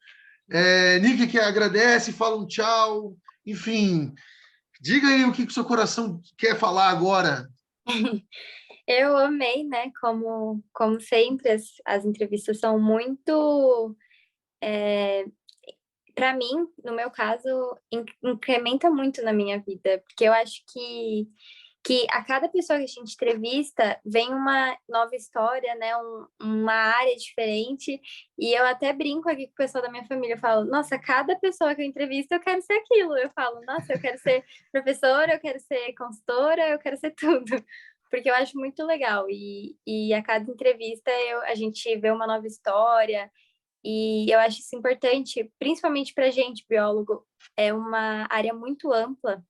Nick, que agradece, fala um tchau. Enfim, diga aí o que o seu coração quer falar agora. Eu amei, né? Como sempre, as entrevistas são muito... para mim, no meu caso, incrementa muito na minha vida, porque eu acho que a cada pessoa que a gente entrevista vem uma nova história, né? Uma área diferente. E eu até brinco aqui com o pessoal da minha família, eu falo, nossa, cada pessoa que eu entrevisto, eu quero ser aquilo. Eu falo, nossa, eu quero ser professora, eu quero ser consultora, eu quero ser tudo. Porque eu acho muito legal. E a cada entrevista a gente vê uma nova história. E eu acho isso importante, principalmente para a gente, biólogo. É uma área muito ampla.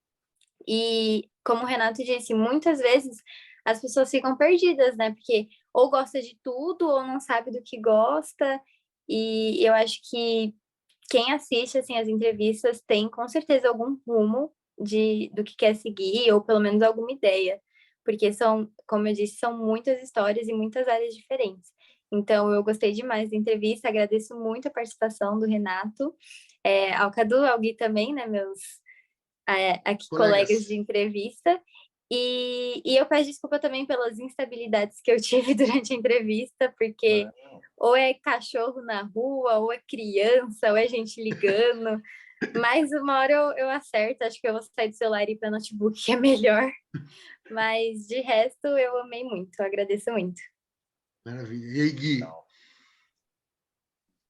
E, como o Renato disse, muitas vezes as pessoas ficam perdidas, né? Porque ou gosta de tudo ou não sabe do que gosta. E eu acho que quem assiste assim as entrevistas tem com certeza algum rumo do que quer seguir ou pelo menos alguma ideia, porque são, como eu disse, são muitas histórias e muitas áreas diferentes. Então eu gostei demais da entrevista, agradeço muito a participação do Renato, ao Cadu, ao Gui também, né, meus aqui colegas de entrevista. E eu peço desculpa também pelas instabilidades que eu tive durante a entrevista, porque ou é cachorro na rua, ou é criança, ou é gente ligando. Mas uma hora eu acerto, acho que eu vou sair do celular e ir para notebook, que é melhor. Mas de resto, eu amei muito, eu agradeço muito. Maravilha. E aí, Gui?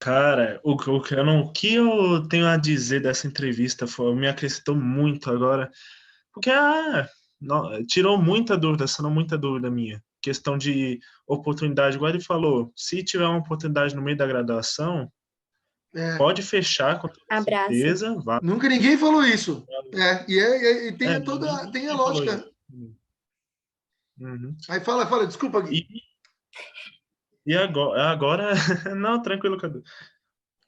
Cara, o que eu tenho a dizer dessa entrevista me acrescentou muito agora, porque tirou muita dúvida, sanou muita dúvida minha. Questão de oportunidade, igual ele falou, se tiver uma oportunidade no meio da graduação, pode fechar com toda certeza. Vai. Nunca ninguém falou isso. E tem a lógica. Uhum. Aí fala, desculpa, Gui. E agora não, tranquilo, Cadu.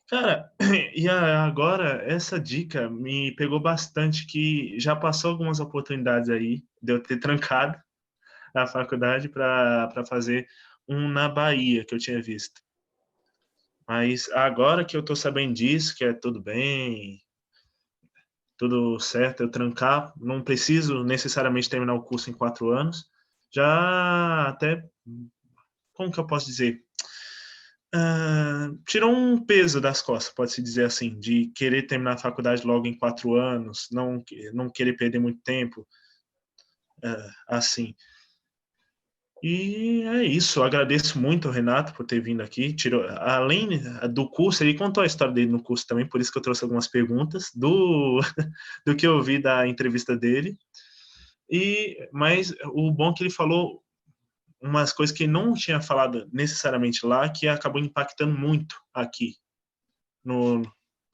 Cara, e agora essa dica me pegou bastante, que já passou algumas oportunidades aí de eu ter trancado a faculdade para fazer um na Bahia, que eu tinha visto. Mas agora que eu tô sabendo disso, que é tudo bem, tudo certo, eu trancar, não preciso necessariamente terminar o curso em 4 anos, já até, como que eu posso dizer? tirou um peso das costas, pode-se dizer assim, de querer terminar a faculdade logo em 4 anos, não querer perder muito tempo, assim. E é isso, eu agradeço muito ao Renato por ter vindo aqui. Além do curso, ele contou a história dele no curso também, por isso que eu trouxe algumas perguntas do que eu vi da entrevista dele. Mas o bom é que ele falou umas coisas que não tinha falado necessariamente lá, que acabou impactando muito aqui. Pelo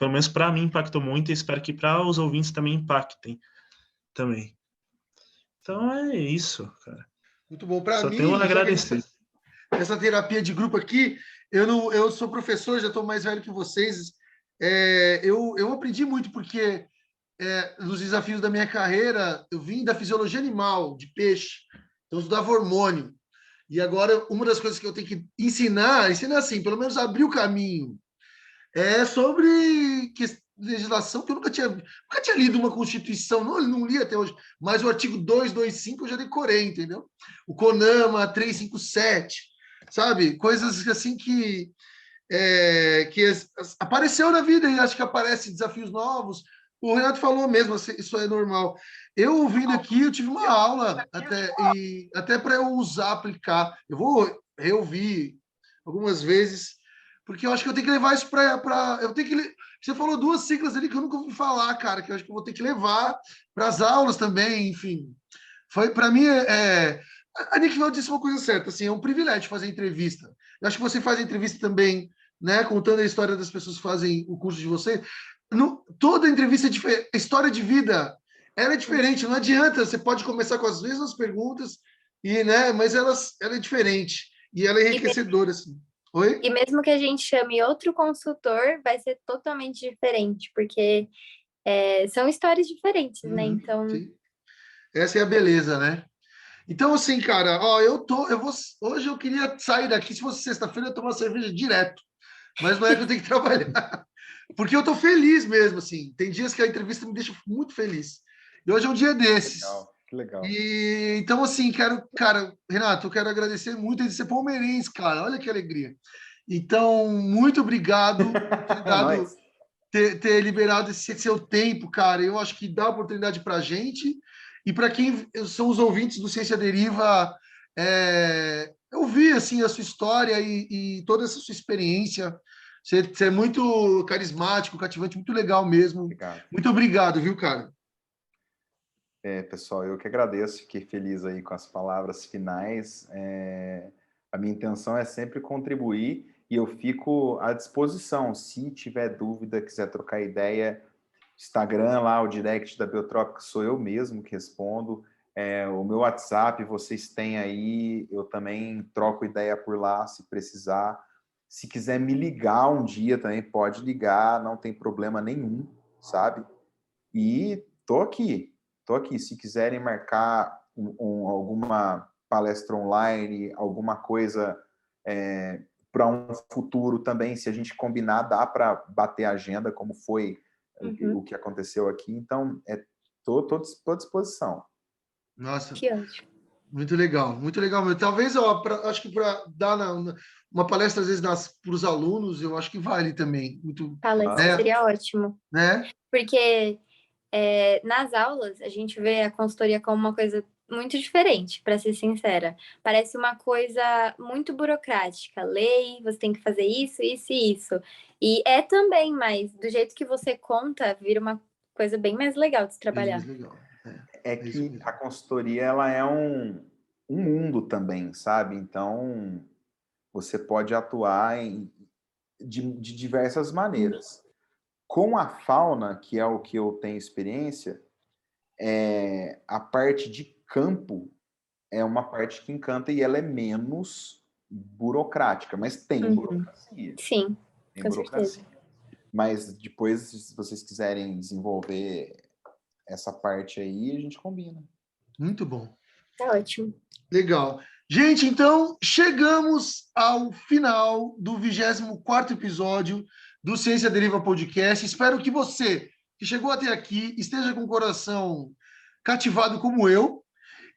menos para mim impactou muito, e espero que para os ouvintes também impactem também. Então é isso, cara. Muito bom. Para Só mim, tenho a agradecer. Essa terapia de grupo aqui, eu sou professor, já estou mais velho que vocês. Eu aprendi muito, porque nos desafios da minha carreira, eu vim da fisiologia animal, de peixe, então eu estudava hormônio. E agora, uma das coisas que eu tenho que ensinar assim, pelo menos abrir o caminho, é sobre legislação, que eu nunca tinha lido uma Constituição, não li até hoje, mas o artigo 225 eu já decorei, entendeu? O CONAMA 357, sabe? Coisas assim que apareceu na vida, e acho que aparecem desafios novos. O Renato falou mesmo, isso é normal. Eu ouvindo aqui, eu tive uma aula até para eu usar, aplicar. Eu vou reouvir algumas vezes, porque eu acho que eu tenho que levar isso para. Você falou 2 siglas ali que eu nunca ouvi falar, cara, que eu acho que eu vou ter que levar para as aulas também, enfim. Foi, para mim, a Nick disse uma coisa certa, assim, é um privilégio fazer entrevista. Eu acho que você faz entrevista também, né, contando a história das pessoas que fazem o curso de você. Toda entrevista é diferente, a história de vida ela é diferente, não adianta, você pode começar com as mesmas perguntas, mas ela é diferente, e ela é enriquecedora, assim. Oi? E mesmo que a gente chame outro consultor, vai ser totalmente diferente, porque são histórias diferentes, né? Então. Sim. Essa é a beleza, né? Então, assim, cara, hoje eu queria sair daqui, se fosse sexta-feira, eu ia tomar cerveja direto, mas não é que eu tenho que trabalhar, porque eu tô feliz mesmo, assim. Tem dias que a entrevista me deixa muito feliz. E hoje é um dia desses. Que legal. E então, assim, Renato, eu quero agradecer muito de ser palmeirense, cara. Olha que alegria. Então, muito obrigado por ter liberado esse seu tempo, cara. Eu acho que dá oportunidade para a gente. E para quem são os ouvintes do Ciência Deriva, eu vi assim, a sua história e toda essa sua experiência. Você é muito carismático, cativante, muito legal mesmo. Obrigado. Muito obrigado, viu, cara? Pessoal, eu que agradeço, fiquei feliz aí com as palavras finais. A minha intenção é sempre contribuir e eu fico à disposição. Se tiver dúvida, quiser trocar ideia, Instagram lá, o direct da Biotrópica sou eu mesmo que respondo. O meu WhatsApp vocês têm aí, eu também troco ideia por lá se precisar. Se quiser me ligar um dia também, pode ligar, não tem problema nenhum, sabe? E tô aqui. Se quiserem marcar alguma palestra online, alguma coisa para um futuro também, se a gente combinar, dá para bater a agenda, como foi o que aconteceu aqui. Então, estou à disposição. Nossa, que ótimo. Muito legal mesmo. Talvez, acho que para dar uma palestra, às vezes, para os alunos, eu acho que vale também. Palestra seria ótimo. Né? Porque nas aulas, a gente vê a consultoria como uma coisa muito diferente, para ser sincera. Parece uma coisa muito burocrática. Lei, você tem que fazer isso, isso e isso. E também, mas do jeito que você conta, vira uma coisa bem mais legal de se trabalhar. Bem mais legal. Que a consultoria ela é um mundo também, sabe? Então, você pode atuar de diversas maneiras. Com a fauna, que é o que eu tenho experiência, a parte de campo é uma parte que encanta e ela é menos burocrática, mas tem burocracia. Sim, tem com burocracia. certeza. Mas depois, se vocês quiserem desenvolver essa parte aí, a gente combina. Muito bom. Tá ótimo. Legal. Gente, então, chegamos ao final do 24º episódio do Ciência Deriva Podcast. Espero que você, que chegou até aqui, esteja com o coração cativado como eu.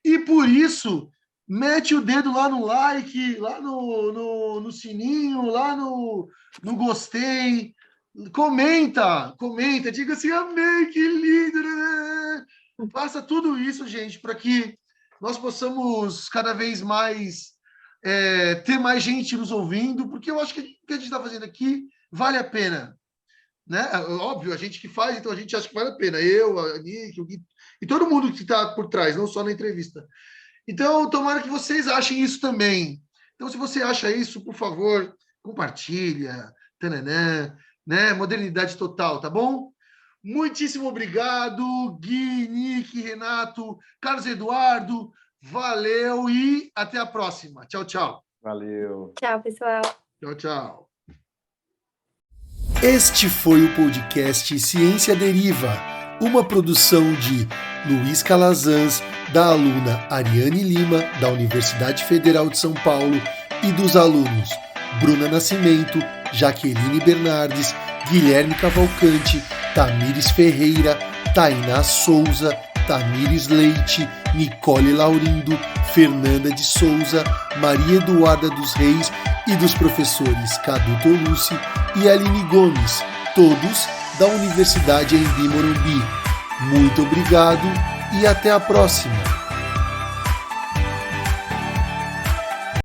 E por isso, mete o dedo lá no like, lá no sininho, lá no gostei, comenta, diga assim, amei, que lindo, né? Faça tudo isso, gente, para que nós possamos cada vez mais ter mais gente nos ouvindo, porque eu acho que o que a gente está fazendo aqui vale a pena, né? Óbvio, a gente que faz, então a gente acha que vale a pena. Eu, a Nick, o Gui, e todo mundo que está por trás, não só na entrevista. Então, tomara que vocês achem isso também. Então, se você acha isso, por favor, compartilha, tananã, né? Modernidade total, tá bom? Muitíssimo obrigado, Gui, Nick, Renato, Carlos Eduardo, valeu e até a próxima. Tchau, tchau. Valeu. Tchau, pessoal. Tchau, tchau. Este foi o podcast Ciência Deriva, uma produção de Luiz Calazans, da aluna Ariane Lima, da Universidade Federal de São Paulo, e dos alunos Bruna Nascimento, Jaqueline Bernardes, Guilherme Cavalcante, Tamires Ferreira, Tainá Souza, Tamires Leite, Nicole Laurindo, Fernanda de Souza, Maria Eduarda dos Reis e dos professores Cadu Tolucci e Aline Gomes, todos da Universidade Embi Morumbi. Muito obrigado e até a próxima!